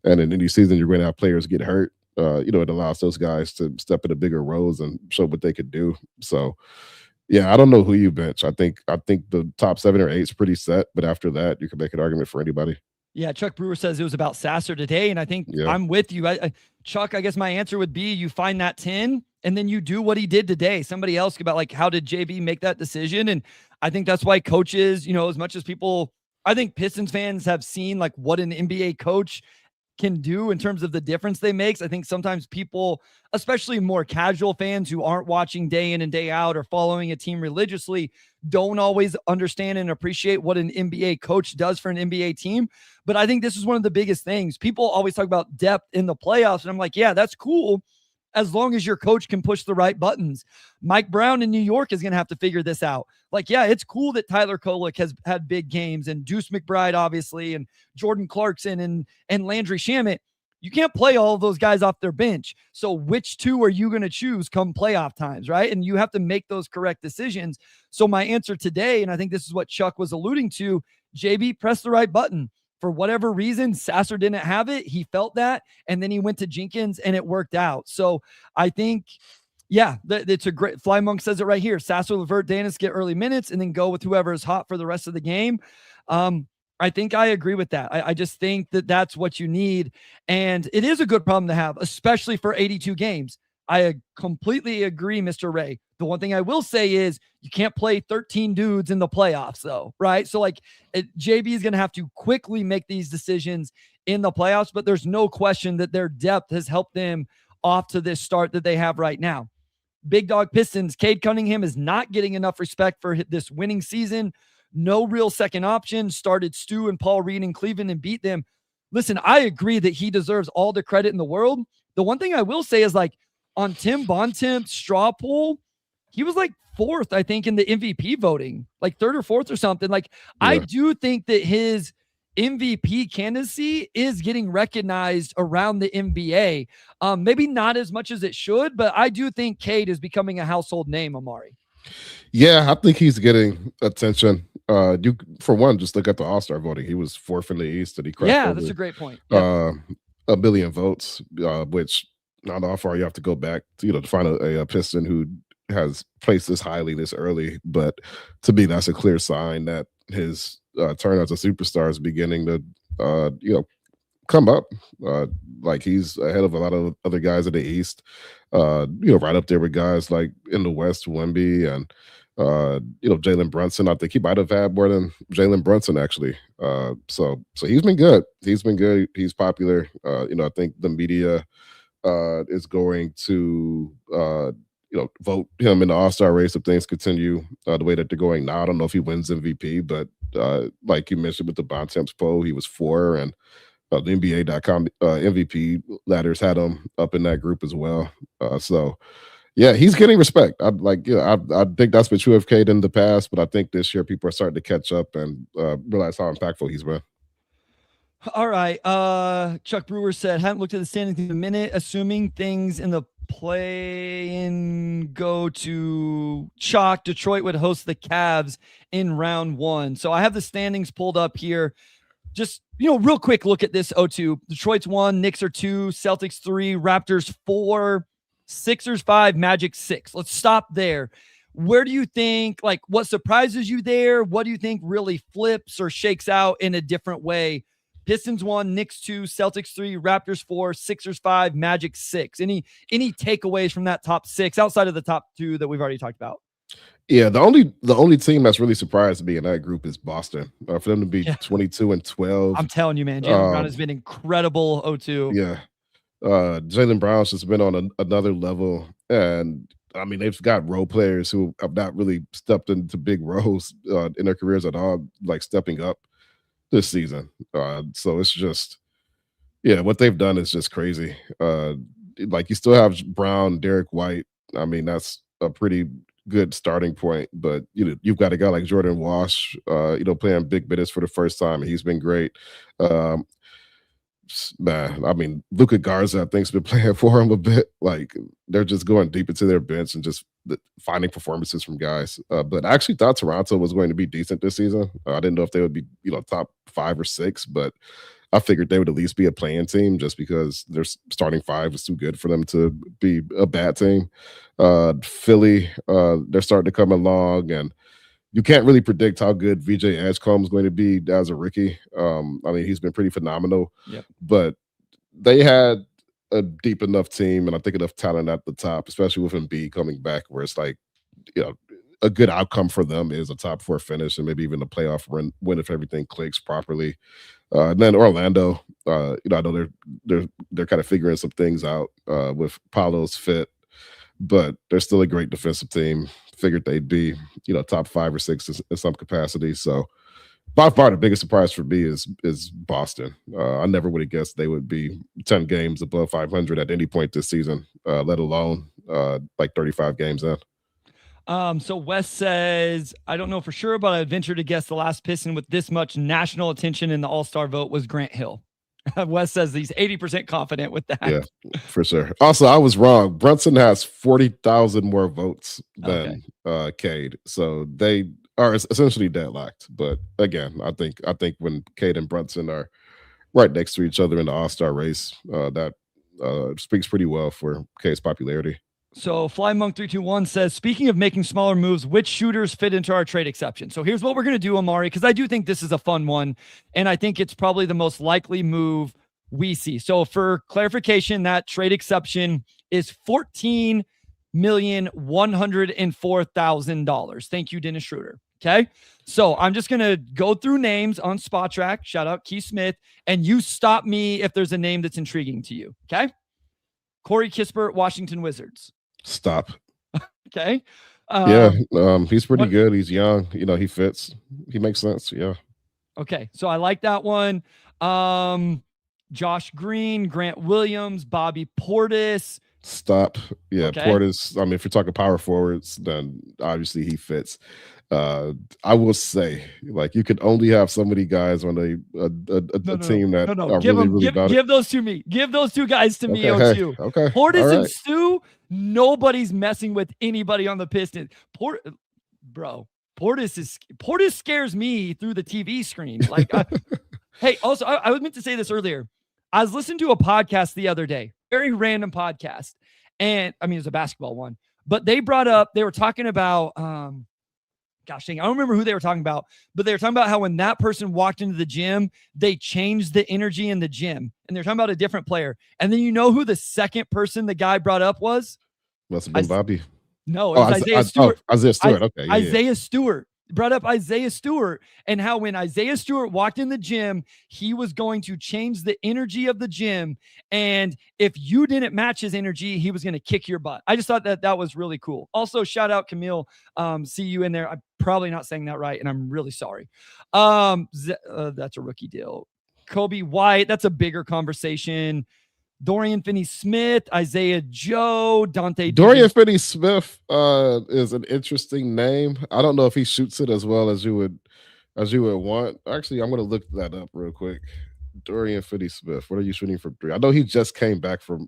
and in any season you're going to have players get hurt, it allows those guys to step into bigger roles and show what they could do. So, yeah, I don't know who you bench. I think the top 7 or 8 is pretty set, but after that, you can make an argument for anybody. Yeah, Chuck Brewer says it was about Sasser today, and I think I'm with you. Chuck, I guess my answer would be you find that 10, and then you do what he did today. Somebody else about, like, how did JB make that decision? And I think that's why coaches, as much as people, I think Pistons fans have seen, like, what an NBA coach can do in terms of the difference they make. I think sometimes people, especially more casual fans who aren't watching day in and day out or following a team religiously, don't always understand and appreciate what an NBA coach does for an NBA team. But I think this is one of the biggest things. People always talk about depth in the playoffs, and I'm like, yeah, that's cool as long as your coach can push the right buttons. Mike Brown in New York is going to have to figure this out. Like, yeah, it's cool that Tyler Kolek has had big games, and Deuce McBride, obviously, and Jordan Clarkson and Landry Shamet. You can't play all of those guys off their bench. So which 2 are you going to choose come playoff times, right? And you have to make those correct decisions. So my answer today, and I think this is what Chuck was alluding to, JB, press the right button. For whatever reason, Sasser didn't have it. He felt that, and then he went to Jenkins, and it worked out. So I think, yeah, it's a great – Fly Monk says it right here. Sasser, LeVert, Danis get early minutes and then go with whoever is hot for the rest of the game. I think I agree with that. I just think that that's what you need. And it is a good problem to have, especially for 82 games. I completely agree, Mr. Ray. The one thing I will say is you can't play 13 dudes in the playoffs, though, right? So, like, JB is going to have to quickly make these decisions in the playoffs, but there's no question that their depth has helped them off to this start that they have right now. Big Dog Pistons, Cade Cunningham is not getting enough respect for this winning season. No real second option. Started Stu and Paul Reed in Cleveland and beat them. Listen, I agree that he deserves all the credit in the world. The one thing I will say is, like, on Tim Bontemps' straw poll, he was like 4th, I think, in the MVP voting, like 3rd or 4th or something. Like, yeah. I do think that his MVP candidacy is getting recognized around the NBA. Maybe not as much as it should, but I do think Cade is becoming a household name, Omari. Yeah, I think he's getting attention. You, for one, just look at the All-Star voting. He was 4th in the East, and he crossed over, that's a great point. Yeah. 1 billion votes, which I don't know how far you have to go back to, to find a Piston who has placed this highly this early. But to me, that's a clear sign that his turn as a superstar is beginning to, come up. Like, he's ahead of a lot of other guys in the East, right up there with guys like in the West, Wemby and Jalen Brunson. I think he might have had more than Jalen Brunson actually. So he's been good. He's been good. He's popular. I think the media is going to vote him in the All-Star race if things continue the way that they're going now. I don't know if he wins MVP, but like you mentioned with the Bontemps poll, he was 4, and the NBA.com MVP ladders had him up in that group as well. So yeah, he's getting respect. I think that's been true of Cade in the past, but I think this year people are starting to catch up and realize how impactful he's been. All right. Chuck Brewer said, haven't looked at the standings in a minute, assuming things in the play-in go to chalk. Detroit would host the Cavs in round 1. So I have the standings pulled up here. Just, real quick look at this 0-2. Detroit's 1, Knicks are 2, Celtics 3, Raptors 4, Sixers 5, Magic 6. Let's stop there. Where do you think, what surprises you there? What do you think really flips or shakes out in a different way? Pistons 1, Knicks 2, Celtics 3, Raptors 4, Sixers 5, Magic 6. Any takeaways from that top 6 outside of the top 2 that we've already talked about? Yeah, the only team that's really surprised me in that group is Boston. For them to be 22-12. I'm telling you, man, Jaylen Brown has been incredible 0-2. Yeah. Jaylen Brown's just been on another level, and I mean they've got role players who have not really stepped into big roles in their careers at all, like stepping up this season. So it's just, what they've done is just crazy. You still have Brown, Derek White. I mean that's a pretty good starting point, but you've got a guy like Jordan Walsh, playing big minutes for the first time, and he's been great. Man, I mean, Luka Garza, I think, has been playing for him a bit. Like, they're just going deep into their bench and just finding performances from guys. But I actually thought Toronto was going to be decent this season. I didn't know if they would be, top 5 or 6, but I figured they would at least be a playing team just because their starting 5 was too good for them to be a bad team. Philly, they're starting to come along, and you can't really predict how good VJ Edgecombe is going to be as a rookie. I mean, he's been pretty phenomenal. Yep. But they had a deep enough team and I think enough talent at the top, especially with Embiid coming back, where it's like, a good outcome for them is a top 4 finish and maybe even a playoff win if everything clicks properly. And then Orlando, I know they're kind of figuring some things out with Paolo's fit, but they're still a great defensive team. Figured they'd be, top 5 or 6 in some capacity. So by far the biggest surprise for me is Boston. I never would have guessed they would be 10 games above 500 at any point this season, let alone 35 games in. So Wes says, I don't know for sure, but I'd venture to guess the last Piston with this much national attention in the All-Star vote was Grant Hill. Wes says he's 80% confident with that. Yeah, for sure. Also, I was wrong. Brunson has 40,000 more votes than Cade. So they are essentially deadlocked. But again, I think when Cade and Brunson are right next to each other in the All-Star race, that speaks pretty well for Cade's popularity. So FlyMonk321 says, speaking of making smaller moves, which shooters fit into our trade exception? So here's what we're going to do, Omari, because I do think this is a fun one, and I think it's probably the most likely move we see. So for clarification, that trade exception is $14,104,000. Thank you, Dennis Schroeder. Okay. So I'm just going to go through names on Spot Track. Shout out Keith Smith. And you stop me if there's a name that's intriguing to you. Okay. Corey Kispert, Washington Wizards. Stop. Okay. He's pretty good. He's young. He fits. He makes sense. Yeah. Okay. So I like that one. Josh Green, Grant Williams, Bobby Portis. Stop. Yeah. Okay. Portis. I mean, if you're talking power forwards, then obviously he fits. I will say, you could only have so many guys on a team that are give those to me. Give those 2 guys to me. Okay. Portis and Stu. Nobody's messing with anybody on the Pistons. Portis scares me through the TV screen. Hey, also, I was meant to say this earlier. I was listening to a podcast the other day, very random podcast, and I mean it's a basketball one, but they were talking about. Gosh dang, I don't remember who they were talking about, but they were talking about how when that person walked into the gym, they changed the energy in the gym. And they're talking about a different player. And then who the second person the guy brought up was? Must have been Bobby. No, it was Isaiah Stewart. Isaiah Stewart. Okay. Yeah, Isaiah Stewart. Brought up Isaiah Stewart and how when Isaiah Stewart walked in the gym, he was going to change the energy of the gym. And if you didn't match his energy, he was going to kick your butt. I just thought that was really cool. Also, shout out Camille. See you in there. I'm probably not saying that right, and I'm really sorry. That's a rookie deal. Kobe White, that's a bigger conversation. Dorian Finney-Smith, Isaiah Joe, Dante. Dorian Finney-Smith is an interesting name. I don't know if he shoots it as well as you would want. Actually, I'm going to look that up real quick. Dorian Finney-Smith, what are you shooting from three? I know he just came back for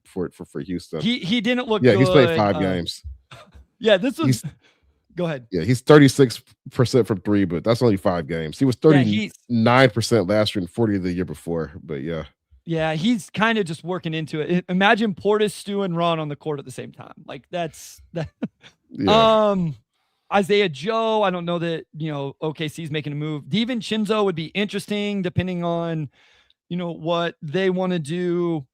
Houston. He didn't look. Yeah, good. He's played 5 games. Yeah, this was. Go ahead. Yeah, he's 36% from 3, but that's only 5 games. He was 39% last year and 40 the year before. But yeah. Yeah, he's kind of just working into it. Imagine Portis, Stu, and Ron on the court at the same time. Like that's that. Yeah. Isaiah Joe, I don't know that, OKC's making a move. DiVincenzo would be interesting depending on, what they want to do.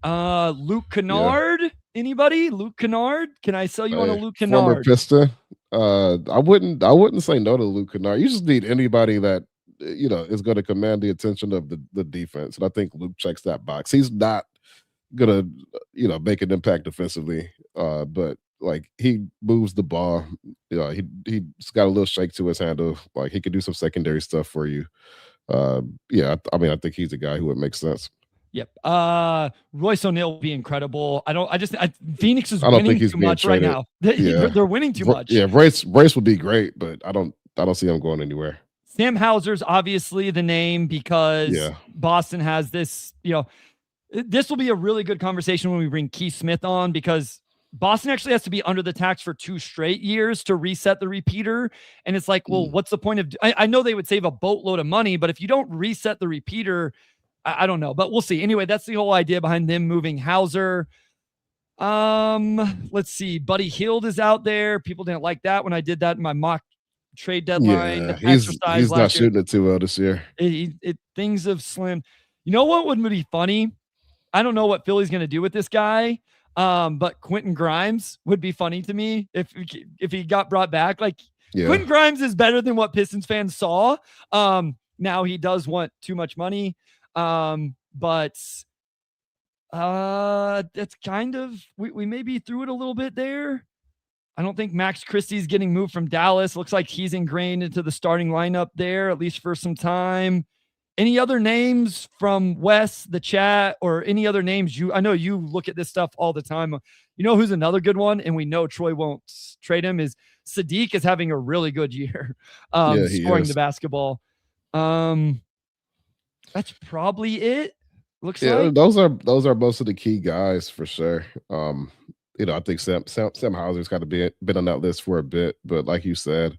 Luke Kennard, anybody? Luke Kennard? Can I sell you on a Luke Kennard? Former Piston. I wouldn't say no to Luke Kennard. You just need anybody that is going to command the attention of the defense. And I think Luke checks that box. He's not going to, make an impact defensively, but like he moves the ball. He's got a little shake to his handle. Like he could do some secondary stuff for you. I think he's a guy who would make sense. Yep. Royce O'Neal will be incredible. Phoenix is winning too much right now. They're winning too much. Yeah, Bryce would be great, but I don't see him going anywhere. Sam Hauser's obviously the name because Boston has this, this will be a really good conversation when we bring Keith Smith on because Boston actually has to be under the tax for 2 straight years to reset the repeater. And it's like, well, what's the point of, I know they would save a boatload of money, but if you don't reset the repeater, I don't know, but we'll see. Anyway, that's the whole idea behind them moving Hauser. Let's see. Buddy Hield is out there. People didn't like that when I did that in my mock trade deadline. Yeah, he's not shooting it too well this year. Things have slimmed. You know what would be funny? I don't know what Philly's going to do with this guy, but Quentin Grimes would be funny to me if he got brought back. Like Quentin Grimes is better than what Pistons fans saw. Now he does want too much money, but that's kind of we maybe threw it a little bit there. I don't think Max Christie's getting moved from Dallas. Looks like he's ingrained into the starting lineup there, at least for some time. Any other names from Wes, the chat, or any other names I know you look at this stuff all the time. You know who's another good one, and we know Troy won't trade him, is Sadiq is having a really good year scoring the basketball. That's probably it. Looks like those are most of the key guys for sure. I think Sam Hauser's kind of been on that list for a bit, but like you said,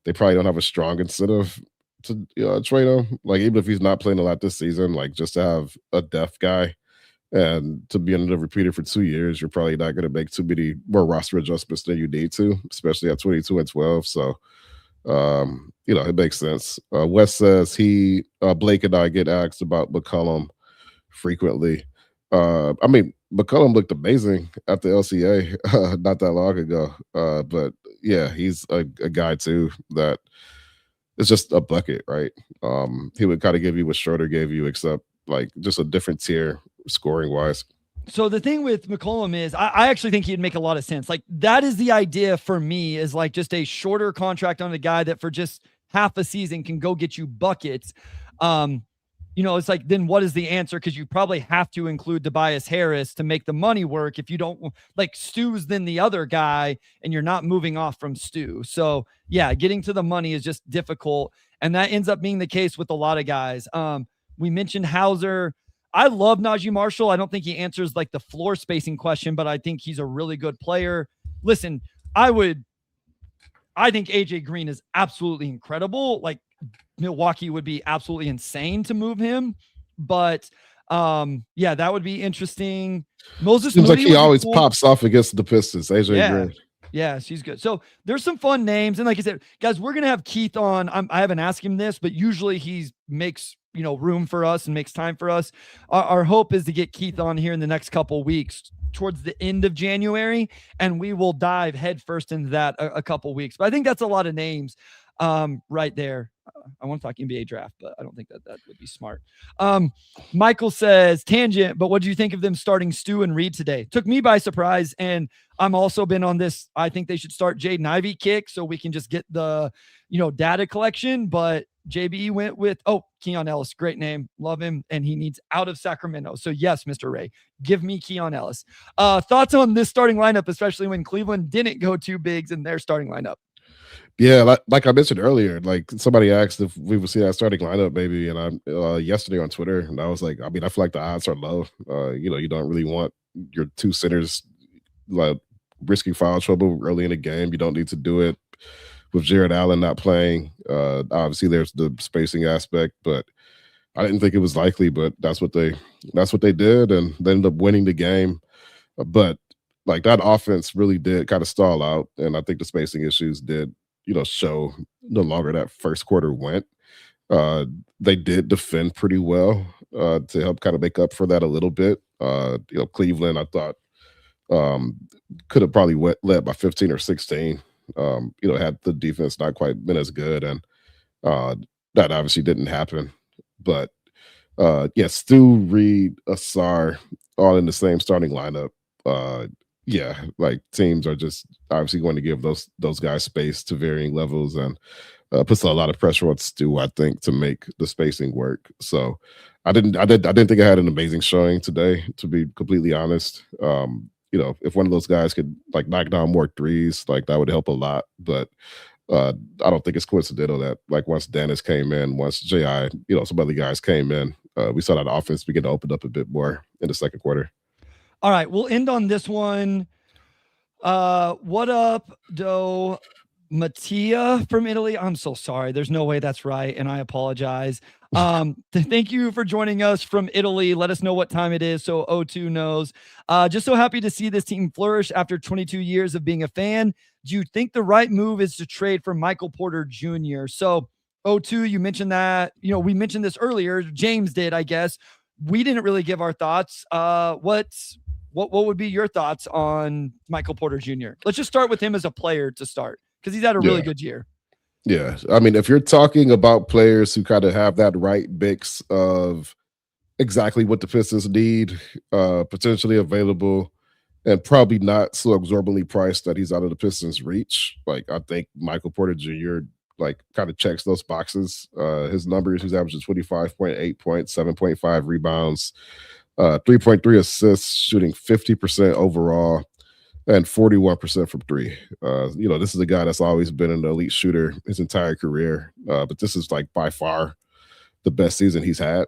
they probably don't have a strong incentive to trade him. Like even if he's not playing a lot this season, like just to have a depth guy and to be under the repeater for 2 years, you're probably not going to make too many more roster adjustments than you need to, especially at 22 and 12. So, it makes sense. Wes says Blake and I get asked about McCollum frequently. McCollum looked amazing at the LCA not that long ago. But yeah, he's a guy too that is just a bucket, right? He would kind of give you what Schroeder gave you, except like just a different tier scoring wise. So the thing with McCollum is I actually think he'd make a lot of sense. Like that is the idea for me, is like just a shorter contract on a guy that for just half a season can go get you buckets. It's like, then what is the answer? Because you probably have to include Tobias Harris to make the money work. If you don't, like Stu's then the other guy and you're not moving off from Stu. So yeah, getting to the money is just difficult. And that ends up being the case with a lot of guys. We mentioned Hauser. I love Najee Marshall. I don't think he answers like the floor spacing question, but I think he's a really good player. Listen, I think AJ Green is absolutely incredible. Like Milwaukee would be absolutely insane to move him, but that would be interesting. Moses seems like he always pops off against the Pistons. AJ Green. Yeah, she's good. So there's some fun names. And like I said, guys, we're going to have Keith on. I haven't asked him this, but usually he makes, room for us and makes time for us. Our hope is to get Keith on here in the next couple weeks towards the end of January, and we will dive headfirst into that a couple weeks. But I think that's a lot of names right there. I want to talk NBA draft, but I don't think that would be smart. Michael says, tangent, but what do you think of them starting Stu and Reed today? Took me by surprise, and I'm also been on this. I think they should start Jaden Ivey kick so we can just get the, data collection. But JBE went with, Keon Ellis, great name. Love him. And he needs out of Sacramento. So yes, Mr. Ray, give me Keon Ellis. Thoughts on this starting lineup, especially when Cleveland didn't go two bigs in their starting lineup? Yeah, like I mentioned earlier, like somebody asked if we would see that starting lineup maybe, and I'm yesterday on Twitter, and I was like, I feel like the odds are low. You don't really want your two centers like risking foul trouble early in the game. You don't need to do it with Jared Allen not playing. Obviously, there's the spacing aspect, but I didn't think it was likely. But that's what they did, and they ended up winning the game. But like that offense really did kind of stall out, and I think the spacing issues did show the longer that first quarter went. They did defend pretty well to help kind of make up for that a little bit. Cleveland, I thought, could have probably led by 15 or 16. Had the defense not quite been as good, and that obviously didn't happen. But Stu, Reed, Asar, all in the same starting lineup. Like teams are just obviously going to give those guys space to varying levels, and puts a lot of pressure on Stu, I think, to make the spacing work. So I didn't think I had an amazing showing today, to be completely honest. If one of those guys could like knock down more threes, like that would help a lot. But I don't think it's coincidental that like once Dennis came in, once J.I., some other guys came in, we saw that offense begin to open up a bit more in the second quarter. All right, we'll end on this one. What up, Do Mattia from Italy? I'm so sorry. There's no way that's right, and I apologize. Thank you for joining us from Italy. Let us know what time it is so O2 knows. Just so happy to see this team flourish after 22 years of being a fan. Do you think the right move is to trade for Michael Porter Jr.? So O2, you mentioned that. We mentioned this earlier. James did, I guess. We didn't really give our thoughts. What would be your thoughts on Michael Porter Jr.? Let's just start with him as a player to start, because he's had a really good year. Yeah. If you're talking about players who kind of have that right mix of exactly what the Pistons need, potentially available, and probably not so exorbitantly priced that he's out of the Pistons' reach, like I think Michael Porter Jr. like kind of checks those boxes. His numbers, he's averaging 25.8 points, 7.5 rebounds, 3.3 assists, shooting 50% overall, and 41% from three. This is a guy that's always been an elite shooter his entire career, but this is like by far the best season he's had.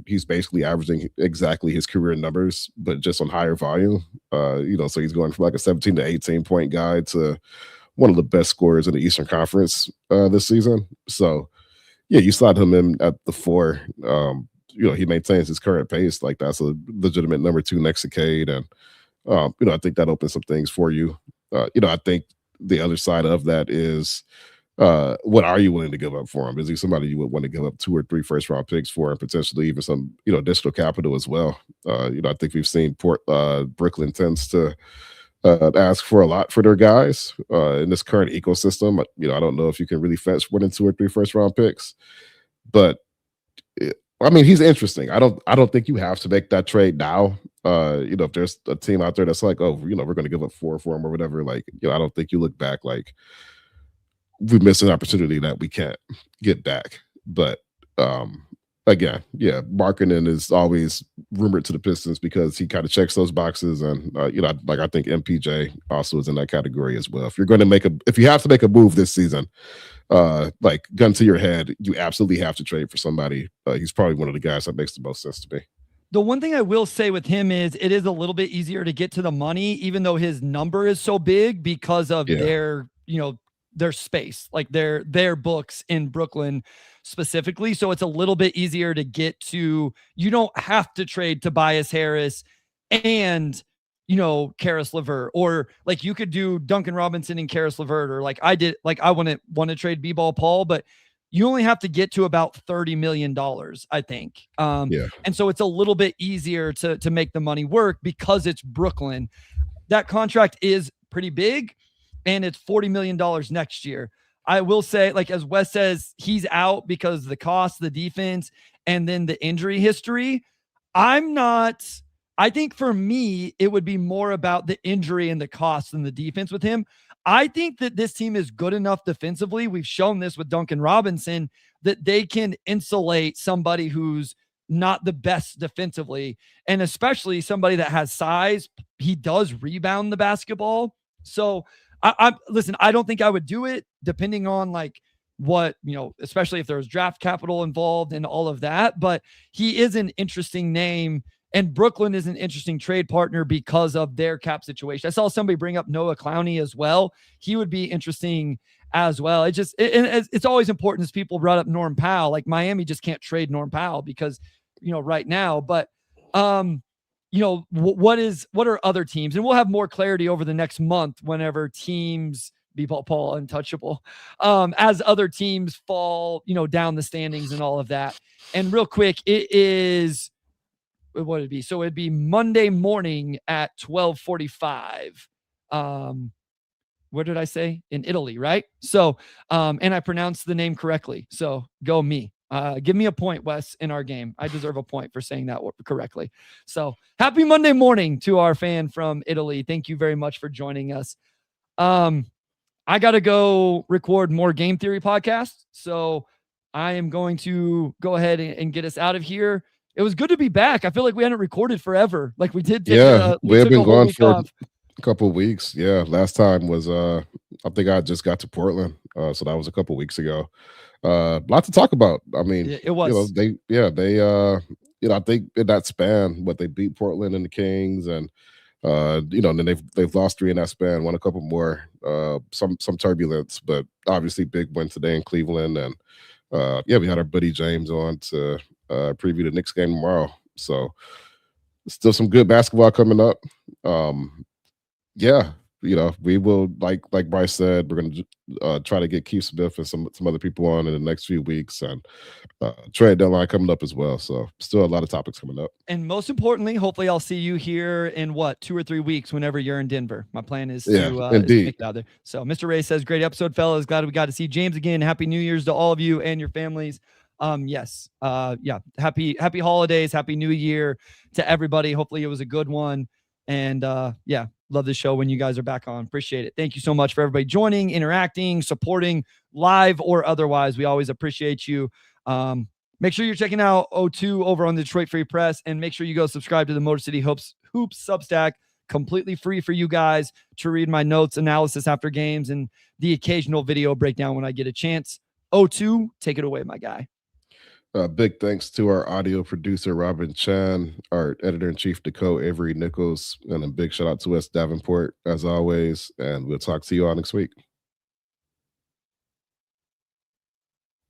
He's basically averaging exactly his career numbers, but just on higher volume. So he's going from like a 17 to 18 point guy to one of the best scorers in the Eastern Conference this season. So yeah, you slot him in at the 4. He maintains his current pace. Like that's a legitimate number 2 next to Cade. And, I think that opens some things for you. I think the other side of that is what are you willing to give up for him? Is he somebody you would want to give up 2 or 3 first round picks for, and potentially even some, additional capital as well? I think we've seen Brooklyn tends to ask for a lot for their guys in this current ecosystem. I don't know if you can really fetch 1 and 2 or 3 first round picks, but he's interesting. I don't think you have to make that trade now. If there's a team out there that's like, we're going to give up 4 for him or whatever, like, I don't think you look back like we missed an opportunity that we can't get back. But again, Markkanen is always rumored to the Pistons because he kind of checks those boxes, and I think MPJ also is in that category as well. If you're going to if you have to make a move this season, like gun to your head, you absolutely have to trade for somebody. He's probably one of the guys that makes the most sense to me. The one thing I will say with him is it is a little bit easier to get to the money, even though his number is so big because of their space, like their books in Brooklyn specifically. So it's a little bit easier to get to. You don't have to trade Tobias Harris and Karis LeVert, or like you could do Duncan Robinson and Karis LeVert, or like I did. Like I wouldn't want to trade B-Ball Paul, but you only have to get to about $30 million, I think. And so it's a little bit easier to make the money work because it's Brooklyn. That contract is pretty big, and it's $40 million next year. I will say, like, as Wes says, he's out because of the cost, the defense, and then the injury history. I think for me, it would be more about the injury and the cost than the defense with him. I think that this team is good enough defensively. We've shown this with Duncan Robinson, that they can insulate somebody who's not the best defensively, and especially somebody that has size. He does rebound the basketball. So listen, I don't think I would do it, depending on like what, especially if there's draft capital involved and all of that, but he is an interesting name, and Brooklyn is an interesting trade partner because of their cap situation. I saw somebody bring up Noah Clowney as well. He would be interesting as well. It's always important, as people brought up Norm Powell, like Miami just can't trade Norm Powell because, right now, but what are other teams? And we'll have more clarity over the next month whenever teams be Paul untouchable, as other teams fall, down the standings and all of that. And real quick, it is, what would it be? So it'd be Monday morning at 12:45. Where did I say? In Italy, right? So, and I pronounced the name correctly. So go me. Give me a point, Wes, in our game. I deserve a point for saying that correctly. So happy Monday morning to our fan from Italy. Thank you very much for joining us. I got to go record more Game Theory podcasts. So I am going to go ahead and get us out of here. It was good to be back. I feel like we hadn't recorded forever. Like we did. We have been gone for a couple of weeks. Yeah. Last time was, I think I just got to Portland. So that was a couple of weeks ago. A lot to talk about. I mean, it was, they I think in that span, they beat Portland and the Kings, and then they've lost 3 in that span, won a couple more, some turbulence, but obviously big win today in Cleveland. And we had our buddy James on to preview the Knicks game tomorrow. So still some good basketball coming up. We will, like Bryce said, we're going to try to get Keith Smith and some other people on in the next few weeks, and trade deadline coming up as well. So still a lot of topics coming up. And most importantly, hopefully I'll see you here in 2 or 3 weeks whenever you're in Denver. My plan is to make it out there. So Mr. Ray says, great episode, fellas. Glad we got to see James again. Happy New Year's to all of you and your families. Yes. Happy holidays. Happy New Year to everybody. Hopefully it was a good one. And love the show when you guys are back on. Appreciate it. Thank you so much for everybody joining, interacting, supporting, live or otherwise. We always appreciate you. Make sure you're checking out O2 over on the Detroit Free Press, and make sure you go subscribe to the Motor City Hoops Substack, completely free for you guys to read my notes, analysis after games, and the occasional video breakdown when I get a chance. O2, take it away, my guy. Big thanks to our audio producer, Robin Chan, our editor-in-chief, Dakota Avery Nichols, and a big shout out to Wes Davenport, as always. And we'll talk to you all next week.